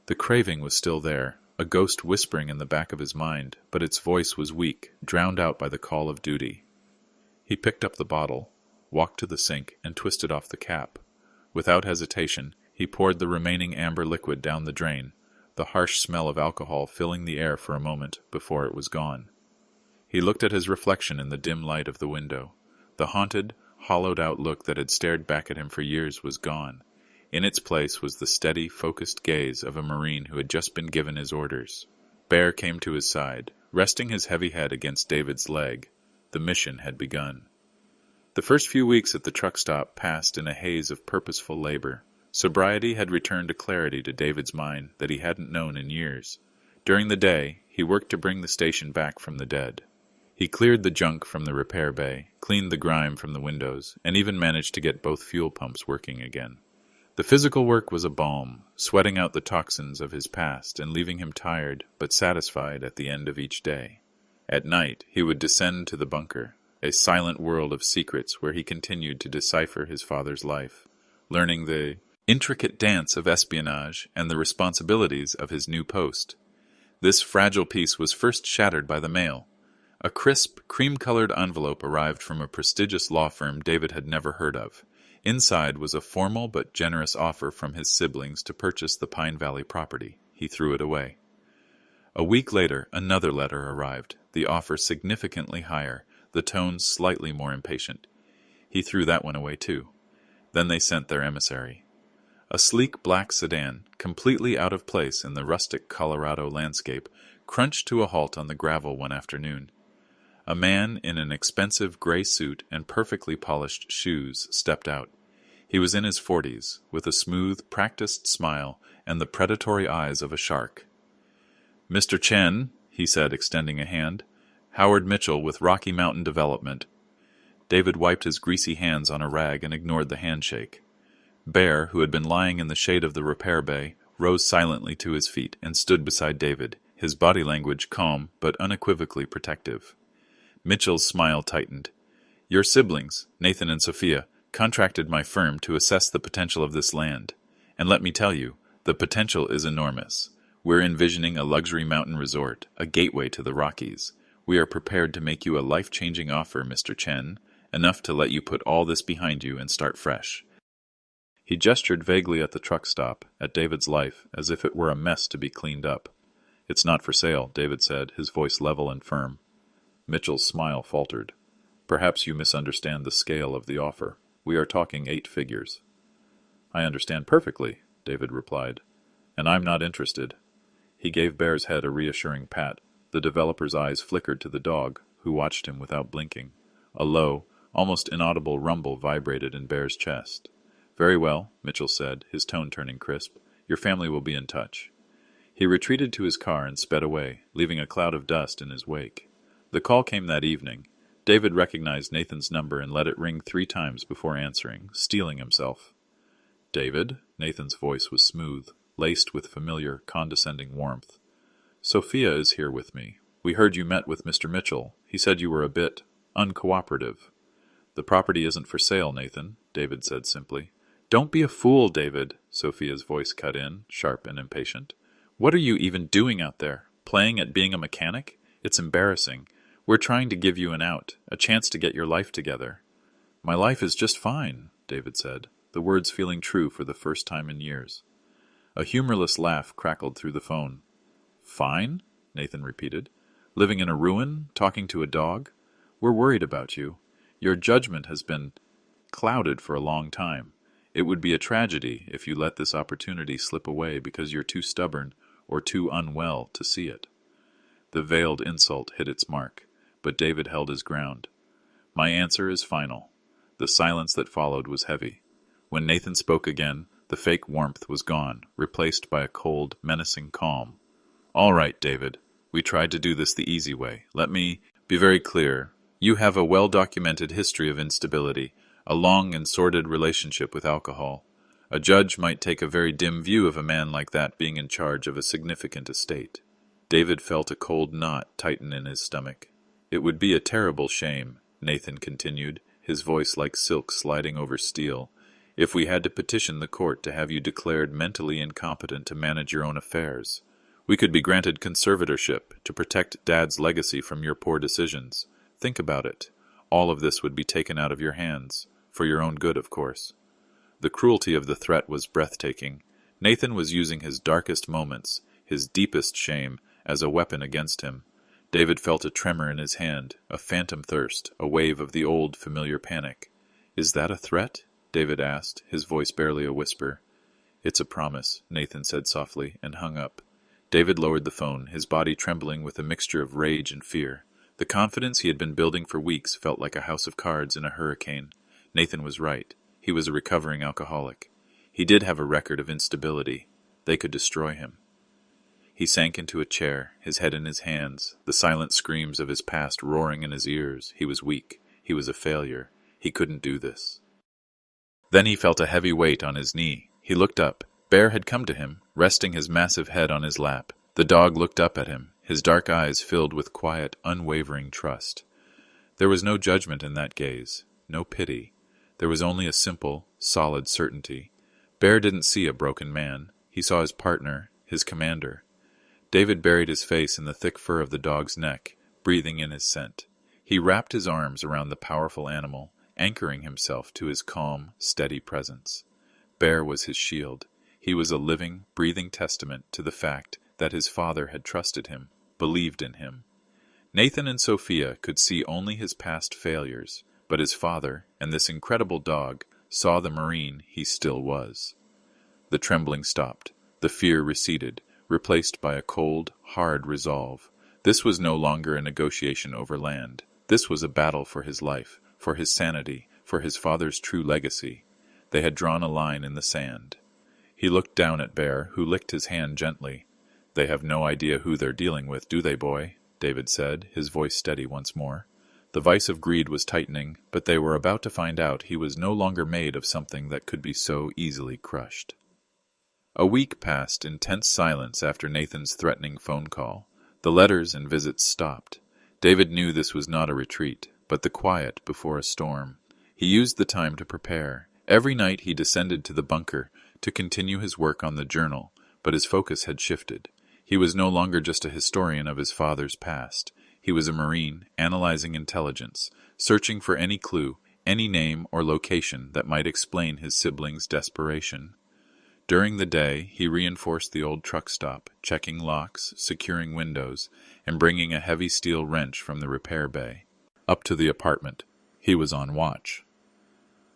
A: The craving was still there, a ghost whispering in the back of his mind, but its voice was weak, drowned out by the call of duty. He picked up the bottle, walked to the sink, and twisted off the cap. Without hesitation, he poured the remaining amber liquid down the drain, the harsh smell of alcohol filling the air for a moment before it was gone. He looked at his reflection in the dim light of the window. The haunted, hollowed-out look that had stared back at him for years was gone. In its place was the steady, focused gaze of a Marine who had just been given his orders. Bear came to his side, resting his heavy head against David's leg. The mission had begun. The first few weeks at the truck stop passed in a haze of purposeful labor. Sobriety had returned a clarity to David's mind that he hadn't known in years. During the day, he worked to bring the station back from the dead. He cleared the junk from the repair bay, cleaned the grime from the windows, and even managed to get both fuel pumps working again. The physical work was a balm, sweating out the toxins of his past and leaving him tired but satisfied at the end of each day. At night, he would descend to the bunker, a silent world of secrets where he continued to decipher his father's life, learning the intricate dance of espionage and the responsibilities of his new post. This fragile peace was first shattered by the mail. A crisp, cream-colored envelope arrived from a prestigious law firm David had never heard of. Inside was a formal but generous offer from his siblings to purchase the Pine Valley property. He threw it away. A week later, another letter arrived, the offer significantly higher, the tone slightly more impatient. He threw that one away too. Then they sent their emissary. A sleek black sedan, completely out of place in the rustic Colorado landscape, crunched to a halt on the gravel one afternoon. A man in an expensive gray suit and perfectly polished shoes stepped out. He was in his 40s, with a smooth, practiced smile and the predatory eyes of a shark. "Mr. Chen," he said, extending a hand. "Howard Mitchell with Rocky Mountain Development." David wiped his greasy hands on a rag and ignored the handshake. Bear, who had been lying in the shade of the repair bay, rose silently to his feet and stood beside David, his body language calm but unequivocally protective. Mitchell's smile tightened. "Your siblings, Nathan and Sophia, contracted my firm to assess the potential of this land. And let me tell you, the potential is enormous. We're envisioning a luxury mountain resort, a gateway to the Rockies. We are prepared to make you a life-changing offer, Mr. Chen, enough to let you put all this behind you and start fresh." He gestured vaguely at the truck stop, at David's life, as if it were a mess to be cleaned up. "It's not for sale," David said, his voice level and firm. Mitchell's smile faltered. "Perhaps you misunderstand the scale of the offer. We are talking 8 figures." "I understand perfectly," David replied. "And I'm not interested." He gave Bear's head a reassuring pat. The developer's eyes flickered to the dog, who watched him without blinking. A low, almost inaudible rumble vibrated in Bear's chest. "Very well," Mitchell said, his tone turning crisp. "Your family will be in touch." He retreated to his car and sped away, leaving a cloud of dust in his wake. The call came that evening. David recognized Nathan's number and let it ring 3 times before answering, steeling himself. "David?" Nathan's voice was smooth, laced with familiar, condescending warmth. "Sophia is here with me. We heard you met with Mr. Mitchell. He said you were a bit uncooperative." "The property isn't for sale, Nathan," David said simply. "Don't be a fool, David," Sophia's voice cut in, sharp and impatient. "What are you even doing out there? Playing at being a mechanic? It's embarrassing. We're trying to give you an out, a chance to get your life together." "My life is just fine," David said, the words feeling true for the first time in years. A humorless laugh crackled through the phone. "Fine?" Nathan repeated. "Living in a ruin? Talking to a dog? We're worried about you. Your judgment has been clouded for a long time. It would be a tragedy if you let this opportunity slip away because you're too stubborn or too unwell to see it." The veiled insult hit its mark, but David held his ground. "My answer is final." The silence that followed was heavy. When Nathan spoke again, the fake warmth was gone, replaced by a cold, menacing calm. "All right, David. We tried to do this the easy way. Let me be very clear. You have a well-documented history of instability, a long and sordid relationship with alcohol. A judge might take a very dim view of a man like that being in charge of a significant estate." David felt a cold knot tighten in his stomach. "It would be a terrible shame," Nathan continued, his voice like silk sliding over steel, "if we had to petition the court to have you declared mentally incompetent to manage your own affairs. We could be granted conservatorship to protect Dad's legacy from your poor decisions. Think about it. All of this would be taken out of your hands. For your own good, of course." The cruelty of the threat was breathtaking. Nathan was using his darkest moments, his deepest shame, as a weapon against him. David felt a tremor in his hand, a phantom thirst, a wave of the old, familiar panic. "Is that a threat?" David asked, his voice barely a whisper. "It's a promise," Nathan said softly, and hung up. David lowered the phone, his body trembling with a mixture of rage and fear. The confidence he had been building for weeks felt like a house of cards in a hurricane. Nathan was right. He was a recovering alcoholic. He did have a record of instability. They could destroy him. He sank into a chair, his head in his hands, the silent screams of his past roaring in his ears. He was weak. He was a failure. He couldn't do this. Then he felt a heavy weight on his knee. He looked up. Bear had come to him, resting his massive head on his lap. The dog looked up at him, his dark eyes filled with quiet, unwavering trust. There was no judgment in that gaze, no pity. There was only a simple, solid certainty. Bear didn't see a broken man. He saw his partner, his commander. David buried his face in the thick fur of the dog's neck, breathing in his scent. He wrapped his arms around the powerful animal, anchoring himself to his calm, steady presence. Bear was his shield. He was a living, breathing testament to the fact that his father had trusted him, believed in him. Nathan and Sophia could see only his past failures, but his father and this incredible dog saw the Marine he still was. The trembling stopped. The fear receded, replaced by a cold, hard resolve. This was no longer a negotiation over land. This was a battle for his life, for his sanity, for his father's true legacy. They had drawn a line in the sand. He looked down at Bear, who licked his hand gently. "They have no idea who they're dealing with, do they, boy?" David said, his voice steady once more. The vice of greed was tightening, but they were about to find out he was no longer made of something that could be so easily crushed. A week passed in tense silence after Nathan's threatening phone call. The letters and visits stopped. David knew this was not a retreat, but the quiet before a storm. He used the time to prepare. Every night he descended to the bunker to continue his work on the journal, but his focus had shifted. He was no longer just a historian of his father's past. He was a Marine, analyzing intelligence, searching for any clue, any name or location that might explain his siblings' desperation. During the day, he reinforced the old truck stop, checking locks, securing windows, and bringing a heavy steel wrench from the repair bay. Up to the apartment, he was on watch.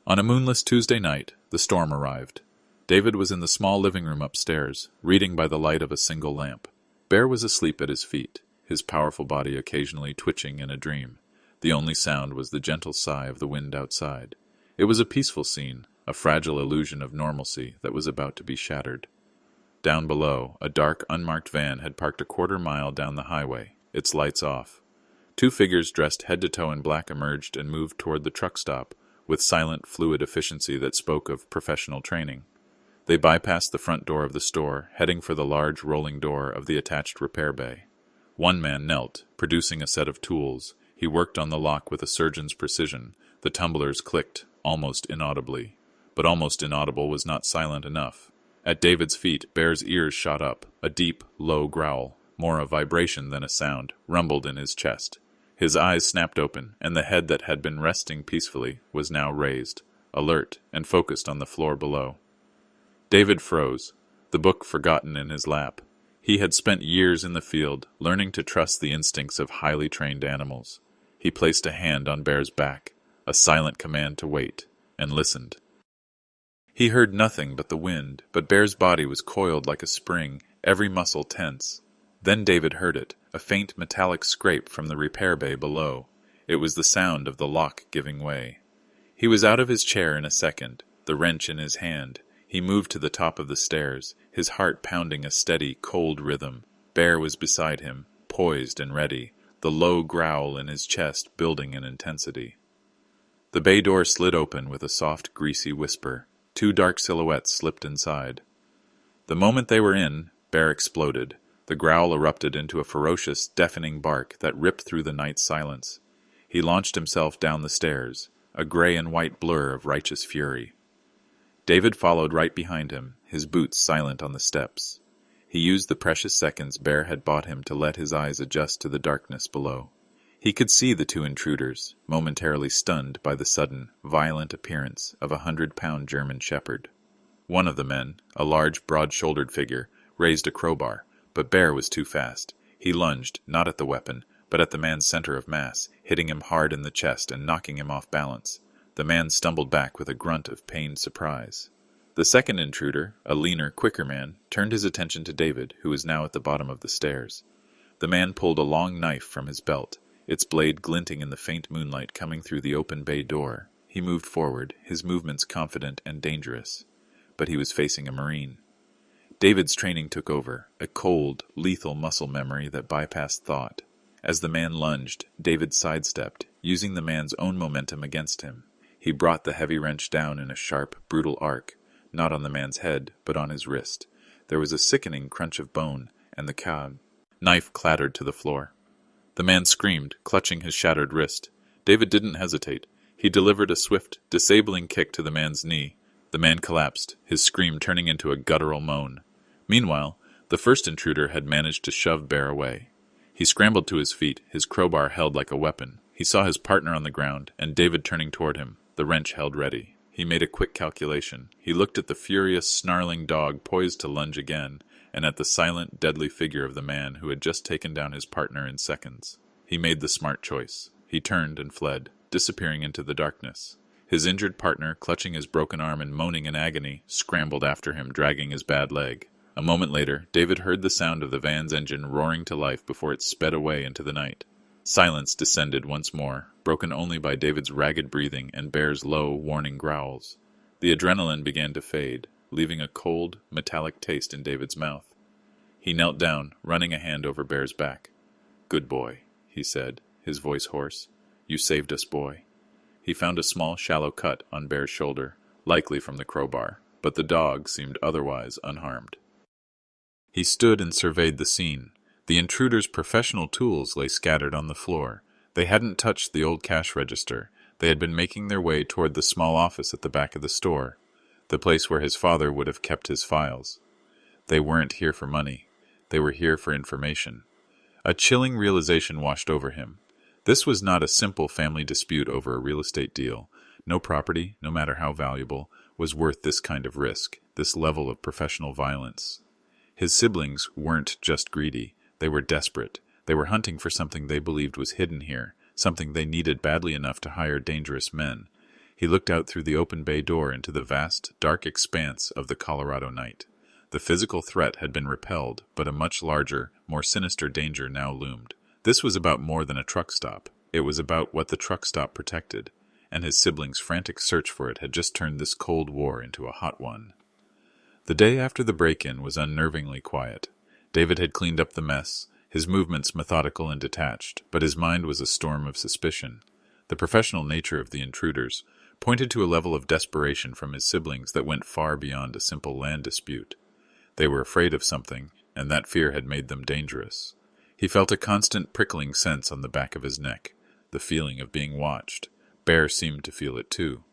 A: On a moonless Tuesday night, the storm arrived. David was in the small living room upstairs, reading by the light of a single lamp. Bear was asleep at his feet, his powerful body occasionally twitching in a dream. The only sound was the gentle sigh of the wind outside. It was a peaceful scene, a fragile illusion of normalcy that was about to be shattered. Down below, a dark, unmarked van had parked a quarter-mile down the highway, its lights off. Two figures dressed head to toe in black emerged and moved toward the truck stop, with silent, fluid efficiency that spoke of professional training. They bypassed the front door of the store, heading for the large rolling door of the attached repair bay. One man knelt, producing a set of tools. He worked on the lock with a surgeon's precision. The tumblers clicked, almost inaudibly. But almost inaudible was not silent enough. At David's feet, Bear's ears shot up. A deep, low growl, more a vibration than a sound, rumbled in his chest. His eyes snapped open, and the head that had been resting peacefully was now raised, alert and focused on the floor below. David froze, the book forgotten in his lap. He had spent years in the field, learning to trust the instincts of highly trained animals. He placed a hand on Bear's back, a silent command to wait, and listened. He heard nothing but the wind, but Bear's body was coiled like a spring, every muscle tense. Then David heard it, a faint metallic scrape from the repair bay below. It was the sound of the lock giving way. He was out of his chair in a second, the wrench in his hand. He moved to the top of the stairs, his heart pounding a steady, cold rhythm. Bear was beside him, poised and ready, the low growl in his chest building in intensity. The bay door slid open with a soft, greasy whisper. Two dark silhouettes slipped inside. The moment they were in, Bear exploded. The growl erupted into a ferocious, deafening bark that ripped through the night silence. He launched himself down the stairs, a gray and white blur of righteous fury. David followed right behind him, his boots silent on the steps. He used the precious seconds Bear had bought him to let his eyes adjust to the darkness below. He could see the two intruders, momentarily stunned by the sudden, violent appearance of a 100-pound German shepherd. One of the men, a large, broad-shouldered figure, raised a crowbar, but Bear was too fast. He lunged, not at the weapon, but at the man's center of mass, hitting him hard in the chest and knocking him off balance. The man stumbled back with a grunt of pained surprise. The second intruder, a leaner, quicker man, turned his attention to David, who was now at the bottom of the stairs. The man pulled a long knife from his belt, its blade glinting in the faint moonlight coming through the open bay door. He moved forward, his movements confident and dangerous. But he was facing a Marine. David's training took over, a cold, lethal muscle memory that bypassed thought. As the man lunged, David sidestepped, using the man's own momentum against him. He brought the heavy wrench down in a sharp, brutal arc, not on the man's head, but on his wrist. There was a sickening crunch of bone, and the knife clattered to the floor. The man screamed, clutching his shattered wrist. David didn't hesitate. He delivered a swift, disabling kick to the man's knee. The man collapsed, his scream turning into a guttural moan. Meanwhile, the first intruder had managed to shove Bear away. He scrambled to his feet, his crowbar held like a weapon. He saw his partner on the ground, and David turning toward him, the wrench held ready. He made a quick calculation. He looked at the furious, snarling dog poised to lunge again, and at the silent, deadly figure of the man who had just taken down his partner in seconds. He made the smart choice. He turned and fled, disappearing into the darkness. His injured partner, clutching his broken arm and moaning in agony, scrambled after him, dragging his bad leg. A moment later, David heard the sound of the van's engine roaring to life before it sped away into the night. Silence descended once more, broken only by David's ragged breathing and Bear's low, warning growls. The adrenaline began to fade, leaving a cold, metallic taste in David's mouth. He knelt down, running a hand over Bear's back. "Good boy," he said, his voice hoarse. "You saved us, boy." He found a small, shallow cut on Bear's shoulder, likely from the crowbar, but the dog seemed otherwise unharmed. He stood and surveyed the scene. The intruder's professional tools lay scattered on the floor. They hadn't touched the old cash register. They had been making their way toward the small office at the back of the store, the place where his father would have kept his files. They weren't here for money. They were here for information. A chilling realization washed over him. This was not a simple family dispute over a real estate deal. No property, no matter how valuable, was worth this kind of risk, this level of professional violence. His siblings weren't just greedy. They were desperate. They were hunting for something they believed was hidden here, something they needed badly enough to hire dangerous men. He looked out through the open bay door into the vast, dark expanse of the Colorado night. The physical threat had been repelled, but a much larger, more sinister danger now loomed. This was about more than a truck stop. It was about what the truck stop protected, and his siblings' frantic search for it had just turned this cold war into a hot one. The day after the break-in was unnervingly quiet. David had cleaned up the mess, his movements methodical and detached, but his mind was a storm of suspicion. The professional nature of the intruders pointed to a level of desperation from his siblings that went far beyond a simple land dispute. They were afraid of something, and that fear had made them dangerous. He felt a constant prickling sense on the back of his neck, the feeling of being watched. Bear seemed to feel it too.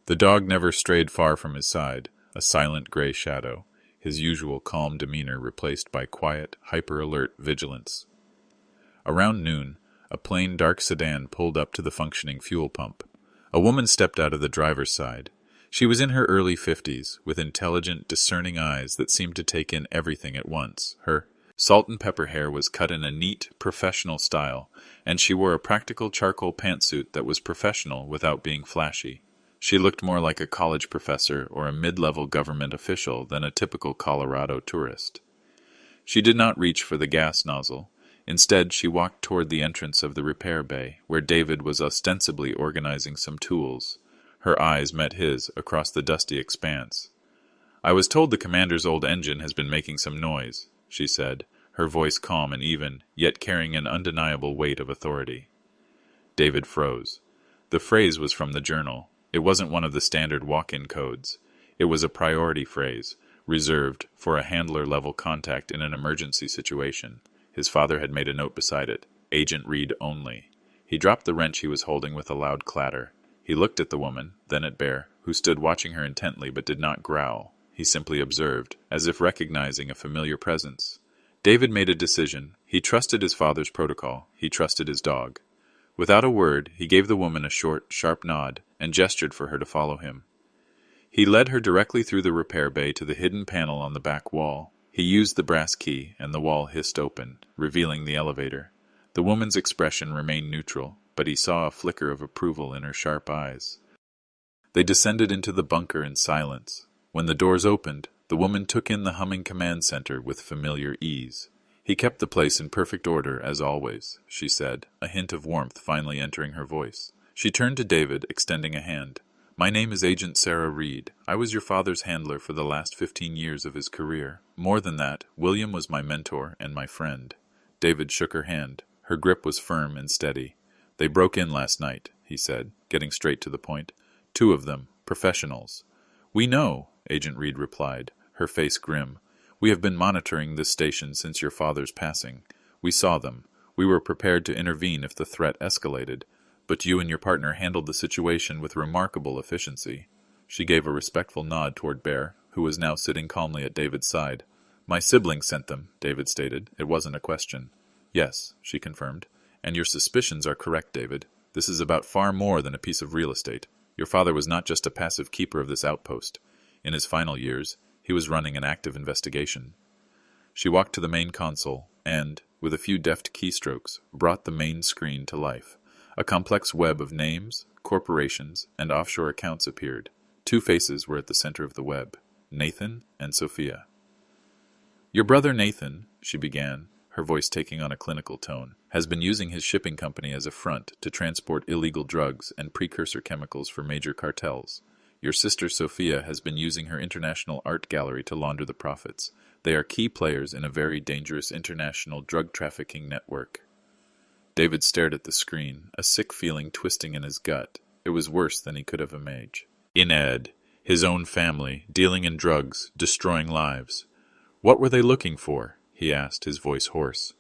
A: The dog never strayed far from his side, a silent gray shadow, his usual calm demeanor replaced by quiet, hyper-alert vigilance. Around noon, a plain dark sedan pulled up to the functioning fuel pump. A woman stepped out of the driver's side. She was in her early 50s, with intelligent, discerning eyes that seemed to take in everything at once. Her salt and pepper hair was cut in a neat, professional style, and she wore a practical charcoal pantsuit that was professional without being flashy. She looked more like a college professor or a mid-level government official than a typical Colorado tourist. She did not reach for the gas nozzle. Instead, she walked toward the entrance of the repair bay, where David was ostensibly organizing some tools. Her eyes met his across the dusty expanse. "I was told the commander's old engine has been making some noise," she said, her voice calm and even, yet carrying an undeniable weight of authority. David froze. The phrase was from the journal. It wasn't one of the standard walk-in codes. It was a priority phrase, reserved for a handler-level contact in an emergency situation. His father had made a note beside it, "Agent Reed only." He dropped the wrench he was holding with a loud clatter. He looked at the woman, then at Bear, who stood watching her intently but did not growl. He simply observed, as if recognizing a familiar presence. David made a decision. He trusted his father's protocol. He trusted his dog. Without a word, he gave the woman a short, sharp nod and gestured for her to follow him. He led her directly through the repair bay to the hidden panel on the back wall. He used the brass key, and the wall hissed open, revealing the elevator. The woman's expression remained neutral, but he saw a flicker of approval in her sharp eyes. They descended into the bunker in silence. When the doors opened, the woman took in the humming command center with familiar ease. "He kept the place in perfect order, as always," she said, a hint of warmth finally entering her voice. She turned to David, extending a hand. "My name is Agent Sarah Reed. I was your father's handler for the last 15 years of his career. More than that, William was my mentor and my friend." David shook her hand. Her grip was firm and steady. "They broke in last night," he said, getting straight to the point. "2 of them, professionals." "We know," Agent Reed replied, her face grim. "We have been monitoring this station since your father's passing. We saw them. We were prepared to intervene if the threat escalated, but you and your partner handled the situation with remarkable efficiency." She gave a respectful nod toward Bear, who was now sitting calmly at David's side. "My siblings sent them," David stated. "It wasn't a question." "Yes," she confirmed. "And your suspicions are correct, David. This is about far more than a piece of real estate. Your father was not just a passive keeper of this outpost. In his final years, he was running an active investigation." She walked to the main console and, with a few deft keystrokes, brought the main screen to life. A complex web of names, corporations, and offshore accounts appeared. 2 faces were at the center of the web, Nathan and Sophia. "Your brother Nathan," she began, her voice taking on a clinical tone, "has been using his shipping company as a front to transport illegal drugs and precursor chemicals for major cartels. Your sister Sophia has been using her international art gallery to launder the profits. They are key players in a very dangerous international drug trafficking network." David stared at the screen, a sick feeling twisting in his gut. It was worse than he could have imagined. INED, his own family, dealing in drugs, destroying lives. "What were they looking for?" he asked, his voice hoarse.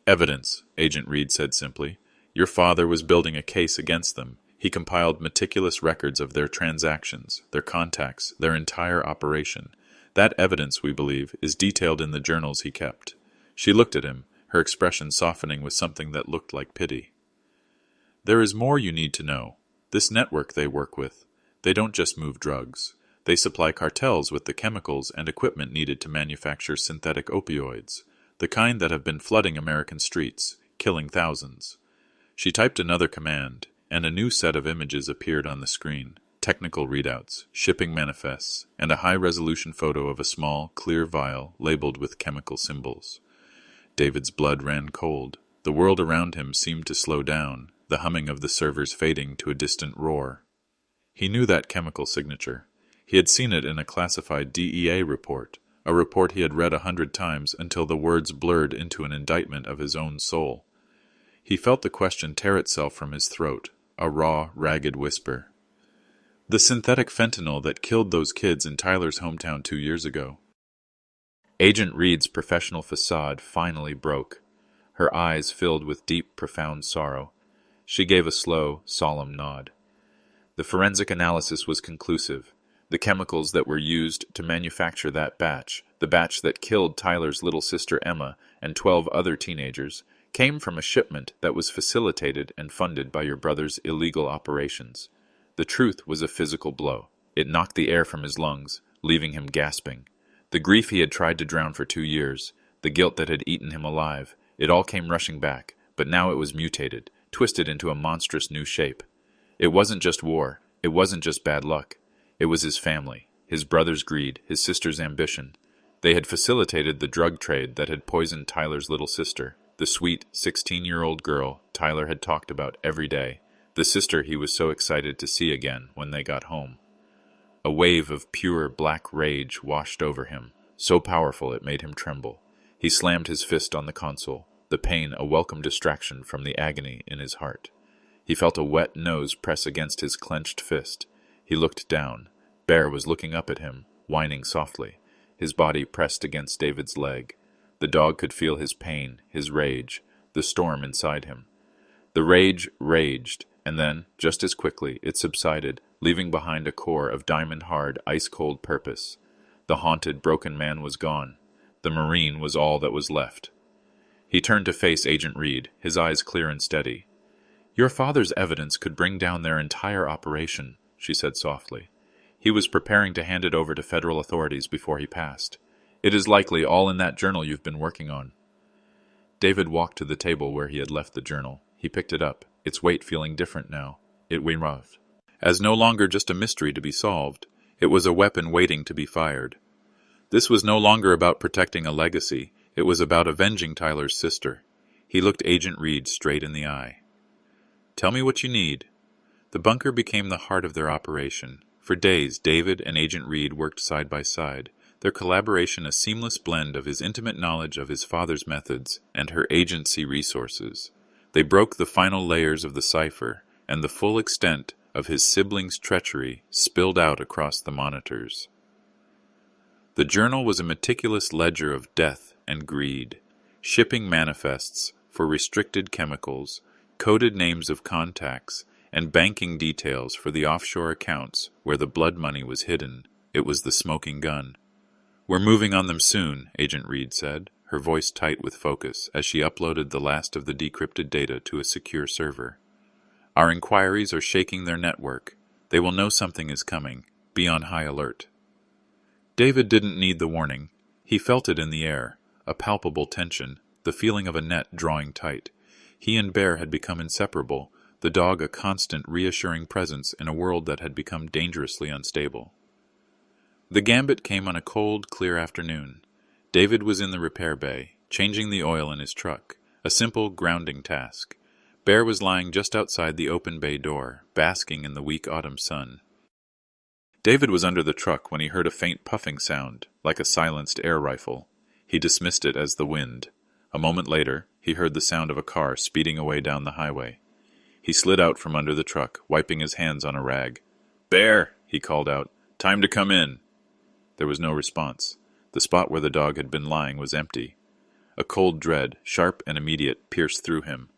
A: "Evidence," Agent Reed said simply. "Your father was building a case against them. He compiled meticulous records of their transactions, their contacts, their entire operation. That evidence, we believe, is detailed in the journals he kept." She looked at him, her expression softening with something that looked like pity. "There is more you need to know. This network they work with, they don't just move drugs. They supply cartels with the chemicals and equipment needed to manufacture synthetic opioids, the kind that have been flooding American streets, killing thousands." She typed another command, and a new set of images appeared on the screen. Technical readouts, shipping manifests, and a high-resolution photo of a small, clear vial labeled with chemical symbols. David's blood ran cold. The world around him seemed to slow down, the humming of the servers fading to a distant roar. He knew that chemical signature. He had seen it in a classified DEA report, a report he had read 100 times until the words blurred into an indictment of his own soul. He felt the question tear itself from his throat, a raw, ragged whisper. The synthetic fentanyl that killed those kids in Tyler's hometown 2 years ago. Agent Reed's professional facade finally broke. Her eyes filled with deep, profound sorrow. She gave a slow, solemn nod. The forensic analysis was conclusive. The chemicals that were used to manufacture that batch, the batch that killed Tyler's little sister Emma and 12 other teenagers, came from a shipment that was facilitated and funded by your brother's illegal operations. The truth was a physical blow. It knocked the air from his lungs, leaving him gasping. The grief he had tried to drown for 2 years, the guilt that had eaten him alive, it all came rushing back, but now it was mutated, twisted into a monstrous new shape. It wasn't just war, it wasn't just bad luck. It was his family, his brother's greed, his sister's ambition. They had facilitated the drug trade that had poisoned Tyler's little sister, the sweet 16-year-old girl Tyler had talked about every day, the sister he was so excited to see again when they got home. A wave of pure black rage washed over him, so powerful it made him tremble. He slammed his fist on the console, the pain a welcome distraction from the agony in his heart. He felt a wet nose press against his clenched fist. He looked down. Bear was looking up at him, whining softly, his body pressed against David's leg. The dog could feel his pain, his rage, the storm inside him. The rage raged, and then, just as quickly, it subsided, leaving behind a core of diamond-hard, ice-cold purpose. The haunted, broken man was gone. The Marine was all that was left. He turned to face Agent Reed, his eyes clear and steady. "Your father's evidence could bring down their entire operation," she said softly. "He was preparing to hand it over to federal authorities before he passed. It is likely all in that journal you've been working on." David walked to the table where he had left the journal. He picked it up, its weight feeling different now. It weighed as no longer just a mystery to be solved. It was a weapon waiting to be fired. This was no longer about protecting a legacy. It was about avenging Tyler's sister. He looked Agent Reed straight in the eye. "Tell me what you need." The bunker became the heart of their operation. For days, David and Agent Reed worked side by side, their collaboration a seamless blend of his intimate knowledge of his father's methods and her agency resources. They broke the final layers of the cipher, and the full extent of his siblings' treachery spilled out across the monitors. The journal was a meticulous ledger of death and greed, shipping manifests for restricted chemicals, coded names of contacts, and banking details for the offshore accounts where the blood money was hidden. It was the smoking gun. "We're moving on them soon," Agent Reed said, her voice tight with focus as she uploaded the last of the decrypted data to a secure server. "Our inquiries are shaking their network. They will know something is coming. Be on high alert." David didn't need the warning. He felt it in the air, a palpable tension, the feeling of a net drawing tight. He and Bear had become inseparable, the dog a constant, reassuring presence in a world that had become dangerously unstable. The gambit came on a cold, clear afternoon. David was in the repair bay, changing the oil in his truck, a simple grounding task. Bear was lying just outside the open bay door, basking in the weak autumn sun. David was under the truck when he heard a faint puffing sound, like a silenced air rifle. He dismissed it as the wind. A moment later, he heard the sound of a car speeding away down the highway. He slid out from under the truck, wiping his hands on a rag. "Bear!" he called out. "Time to come in." There was no response. The spot where the dog had been lying was empty. A cold dread, sharp and immediate, pierced through him.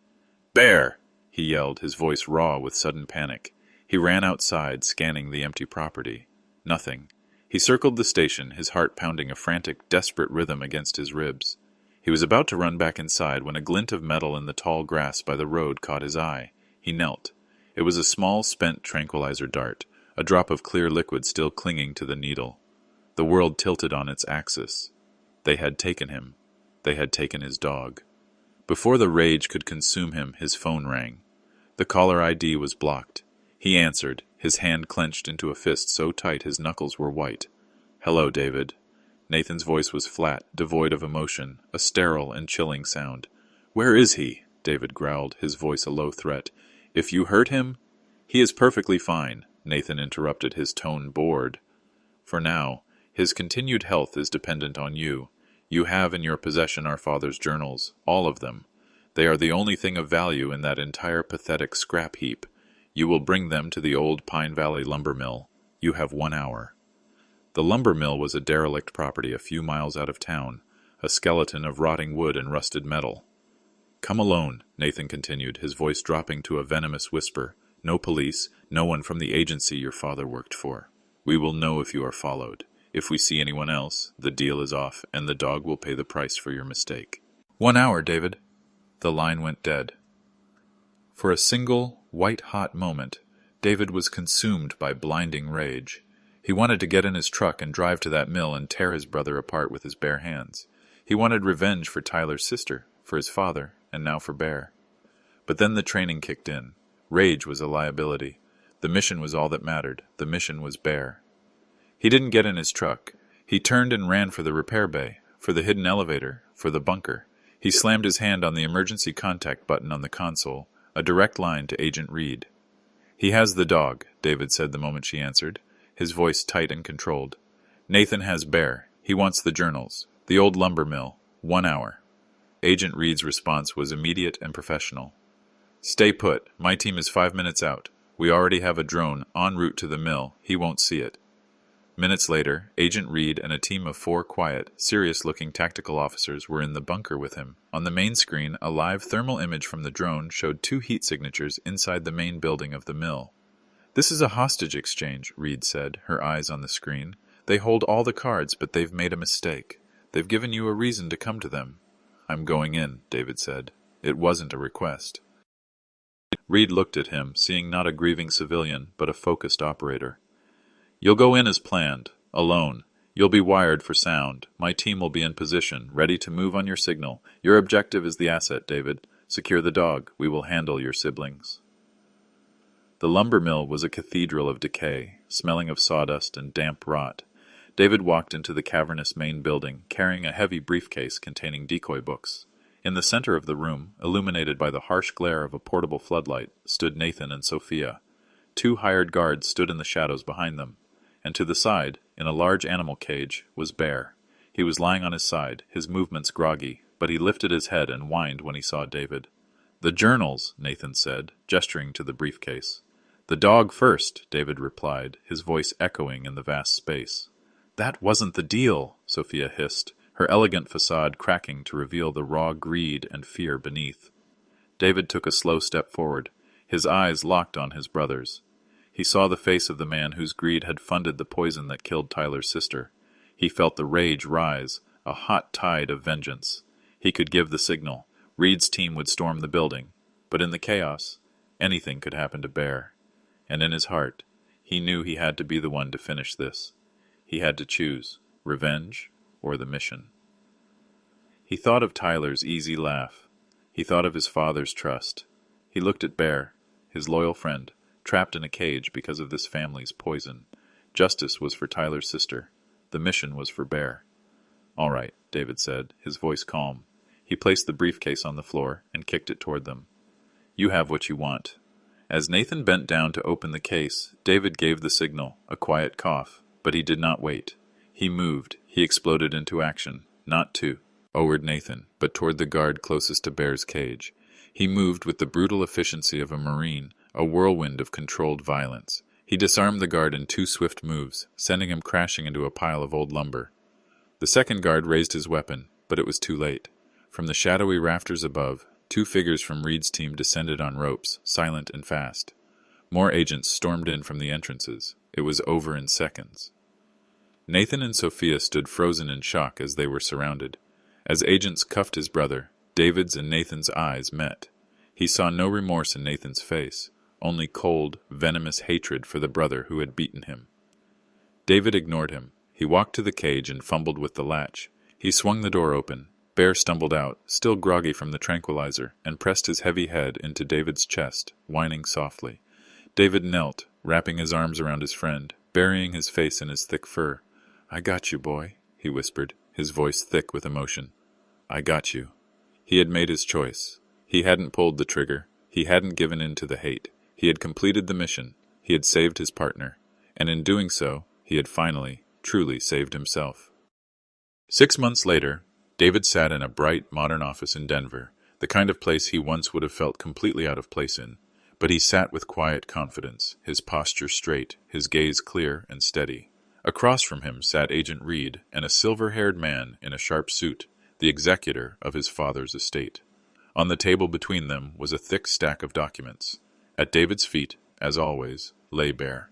A: "Bear!" he yelled, his voice raw with sudden panic. He ran outside, scanning the empty property. Nothing. He circled the station, his heart pounding a frantic, desperate rhythm against his ribs. He was about to run back inside when a glint of metal in the tall grass by the road caught his eye. He knelt. It was a small, spent tranquilizer dart, a drop of clear liquid still clinging to the needle. The world tilted on its axis. They had taken him. They had taken his dog. Before the rage could consume him, his phone rang. The caller ID was blocked. He answered, his hand clenched into a fist so tight his knuckles were white. "Hello, David." Nathan's voice was flat, devoid of emotion, a sterile and chilling sound. "Where is he?" David growled, his voice a low threat. "If you hurt him—" "He is perfectly fine," Nathan interrupted, his tone bored. "For now, his continued health is dependent on you. You have in your possession our father's journals, all of them. They are the only thing of value in that entire pathetic scrap heap. You will bring them to the old Pine Valley lumber mill. You have 1 hour." The lumber mill was a derelict property a few miles out of town, a skeleton of rotting wood and rusted metal. "Come alone," Nathan continued, his voice dropping to a venomous whisper. "No police, no one from the agency your father worked for. We will know if you are followed. If we see anyone else, the deal is off, and the dog will pay the price for your mistake." 1 hour, David." The line went dead. For a single, white-hot moment, David was consumed by blinding rage. He wanted to get in his truck and drive to that mill and tear his brother apart with his bare hands. He wanted revenge for Tyler's sister, for his father, and now for Bear. But then the training kicked in. Rage was a liability. The mission was all that mattered. The mission was Bear. He didn't get in his truck. He turned and ran for the repair bay, for the hidden elevator, for the bunker. He slammed his hand on the emergency contact button on the console, a direct line to Agent Reed. "He has the dog," David said the moment she answered, his voice tight and controlled. "Nathan has Bear. He wants the journals. The old lumber mill. 1 hour." Agent Reed's response was immediate and professional. "Stay put. My team is 5 minutes out. We already have a drone en route to the mill. He won't see it." Minutes later, Agent Reed and a team of 4 quiet, serious-looking tactical officers were in the bunker with him. On the main screen, a live thermal image from the drone showed 2 heat signatures inside the main building of the mill. "This is a hostage exchange," Reed said, her eyes on the screen. "They hold all the cards, but they've made a mistake. They've given you a reason to come to them." "I'm going in," David said. It wasn't a request. Reed looked at him, seeing not a grieving civilian, but a focused operator. "You'll go in as planned, alone. You'll be wired for sound. My team will be in position, ready to move on your signal. Your objective is the asset, David. Secure the dog. We will handle your siblings." The lumber mill was a cathedral of decay, smelling of sawdust and damp rot. David walked into the cavernous main building, carrying a heavy briefcase containing decoy books. In the center of the room, illuminated by the harsh glare of a portable floodlight, stood Nathan and Sophia. 2 hired guards stood in the shadows behind them. And to the side, in a large animal cage, was Bear. He was lying on his side, his movements groggy, but he lifted his head and whined when he saw David. "The journals," Nathan said, gesturing to the briefcase. "The dog first," David replied, his voice echoing in the vast space. "That wasn't the deal," Sophia hissed, her elegant facade cracking to reveal the raw greed and fear beneath. David took a slow step forward, his eyes locked on his brother's. He saw the face of the man whose greed had funded the poison that killed Tyler's sister. He felt the rage rise, a hot tide of vengeance. He could give the signal. Reed's team would storm the building. But in the chaos, anything could happen to Bear. And in his heart, he knew he had to be the one to finish this. He had to choose revenge or the mission. He thought of Tyler's easy laugh. He thought of his father's trust. He looked at Bear, his loyal friend, trapped in a cage because of this family's poison. Justice was for Tyler's sister. The mission was for Bear. "All right," David said, his voice calm. He placed the briefcase on the floor and kicked it toward them. "You have what you want. As Nathan bent down to open the case, David gave the signal, a quiet cough, but he did not wait. He moved, he exploded into action, not toward Nathan, but toward the guard closest to Bear's cage. He moved with the brutal efficiency of a Marine, a whirlwind of controlled violence. He disarmed the guard in 2 swift moves, sending him crashing into a pile of old lumber. The second guard raised his weapon, but it was too late. From the shadowy rafters above, 2 figures from Reed's team descended on ropes, silent and fast. More agents stormed in from the entrances. It was over in seconds. Nathan and Sophia stood frozen in shock as they were surrounded. As agents cuffed his brother, David's and Nathan's eyes met. He saw no remorse in Nathan's face, only cold, venomous hatred for the brother who had beaten him. David ignored him. He walked to the cage and fumbled with the latch. He swung the door open. Bear stumbled out, still groggy from the tranquilizer, and pressed his heavy head into David's chest, whining softly. David knelt, wrapping his arms around his friend, burying his face in his thick fur. "I got you, boy," he whispered, his voice thick with emotion. "I got you." He had made his choice. He hadn't pulled the trigger. He hadn't given in to the hate. He had completed the mission. He had saved his partner. And in doing so, he had finally, truly saved himself. 6 months later, David sat in a bright, modern office in Denver, the kind of place he once would have felt completely out of place in. But he sat with quiet confidence, his posture straight, his gaze clear and steady. Across from him sat Agent Reed and a silver-haired man in a sharp suit, the executor of his father's estate. On the table between them was a thick stack of documents. At David's feet, as always, lay Bear.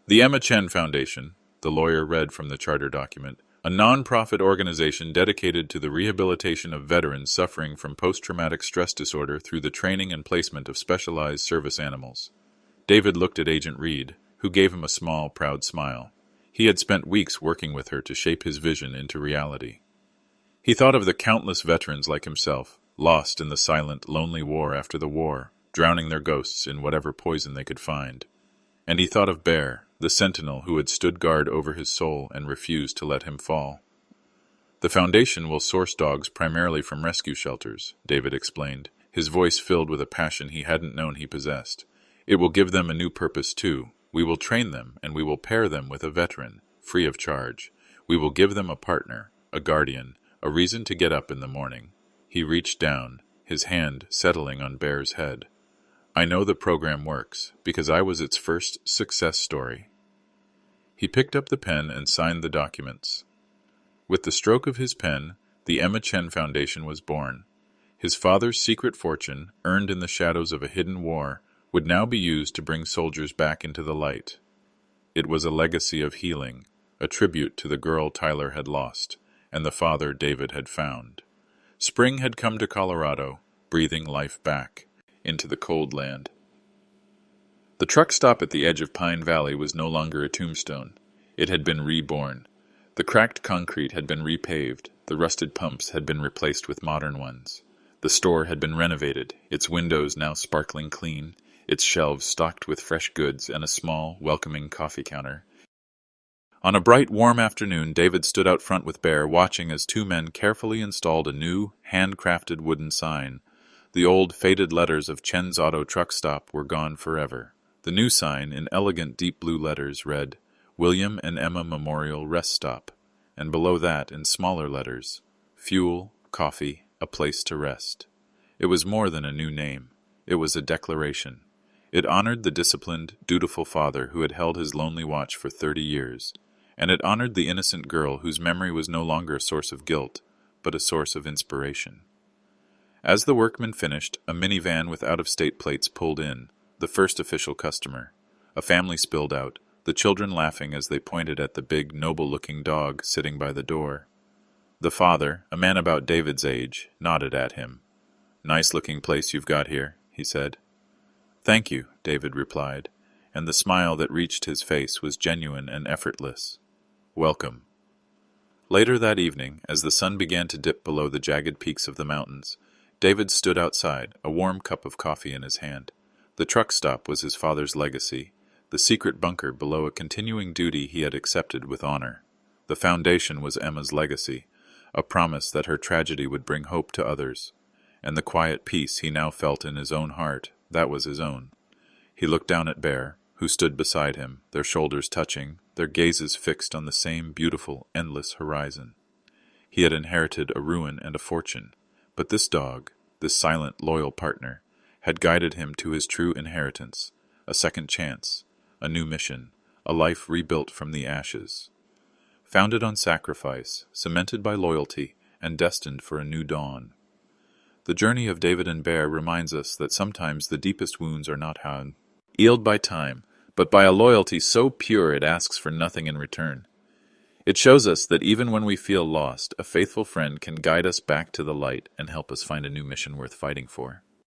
A: The Emma Chen Foundation, the lawyer read from the charter document, a non-profit organization dedicated to the rehabilitation of veterans suffering from post-traumatic stress disorder through the training and placement of specialized service animals. David looked at Agent Reed, who gave him a small, proud smile. He had spent weeks working with her to shape his vision into reality. He thought of the countless veterans like himself, lost in the silent, lonely war after the war, drowning their ghosts in whatever poison they could find. And he thought of Bear, the sentinel who had stood guard over his soul and refused to let him fall. "The Foundation will source dogs primarily from rescue shelters," David explained, his voice filled with a passion he hadn't known he possessed. "It will give them a new purpose, too. We will train them, and we will pair them with a veteran, free of charge. We will give them a partner, a guardian, a reason to get up in the morning." He reached down, his hand settling on Bear's head. "I know the program works, because I was its first success story." He picked up the pen and signed the documents. With the stroke of his pen, the Emma Chen Foundation was born. His father's secret fortune, earned in the shadows of a hidden war, would now be used to bring soldiers back into the light. It was a legacy of healing, a tribute to the girl Tyler had lost, and the father David had found. Spring had come to Colorado, breathing life back into the cold land. The truck stop at the edge of Pine Valley was no longer a tombstone. It had been reborn. The cracked concrete had been repaved, the rusted pumps had been replaced with modern ones. The store had been renovated, its windows now sparkling clean, its shelves stocked with fresh goods and a small, welcoming coffee counter. On a bright, warm afternoon, David stood out front with Bear, watching as 2 men carefully installed a new, hand-crafted wooden sign. The old, faded letters of Chen's Auto Truck Stop were gone forever. The new sign, in elegant deep blue letters, read, "William and Emma Memorial Rest Stop," and below that, in smaller letters, "Fuel, coffee, a place to rest." It was more than a new name. It was a declaration. It honored the disciplined, dutiful father who had held his lonely watch for 30 years, and it honored the innocent girl whose memory was no longer a source of guilt, but a source of inspiration. As the workmen finished, a minivan with out-of-state plates pulled in, the first official customer. A family spilled out, the children laughing as they pointed at the big, noble-looking dog sitting by the door. The father, a man about David's age, nodded at him. "Nice-looking place you've got here," he said. "Thank you," David replied, and the smile that reached his face was genuine and effortless. "Welcome." Later that evening, as the sun began to dip below the jagged peaks of the mountains, David stood outside, a warm cup of coffee in his hand. The truck stop was his father's legacy, the secret bunker below a continuing duty he had accepted with honor. The foundation was Emma's legacy, a promise that her tragedy would bring hope to others, and the quiet peace he now felt in his own heart That was his own. He looked down at Bear, who stood beside him, their shoulders touching, their gazes fixed on the same beautiful, endless horizon. He had inherited a ruin and a fortune, but this dog, this silent, loyal partner, had guided him to his true inheritance, a second chance, a new mission, a life rebuilt from the ashes. Founded on sacrifice, cemented by loyalty, and destined for a new dawn. The journey of David and Bear reminds us that sometimes the deepest wounds are not healed by time, but by a loyalty so pure it asks for nothing in return. It shows us that even when we feel lost, a faithful friend can guide us back to the light and help us find a new mission worth fighting for.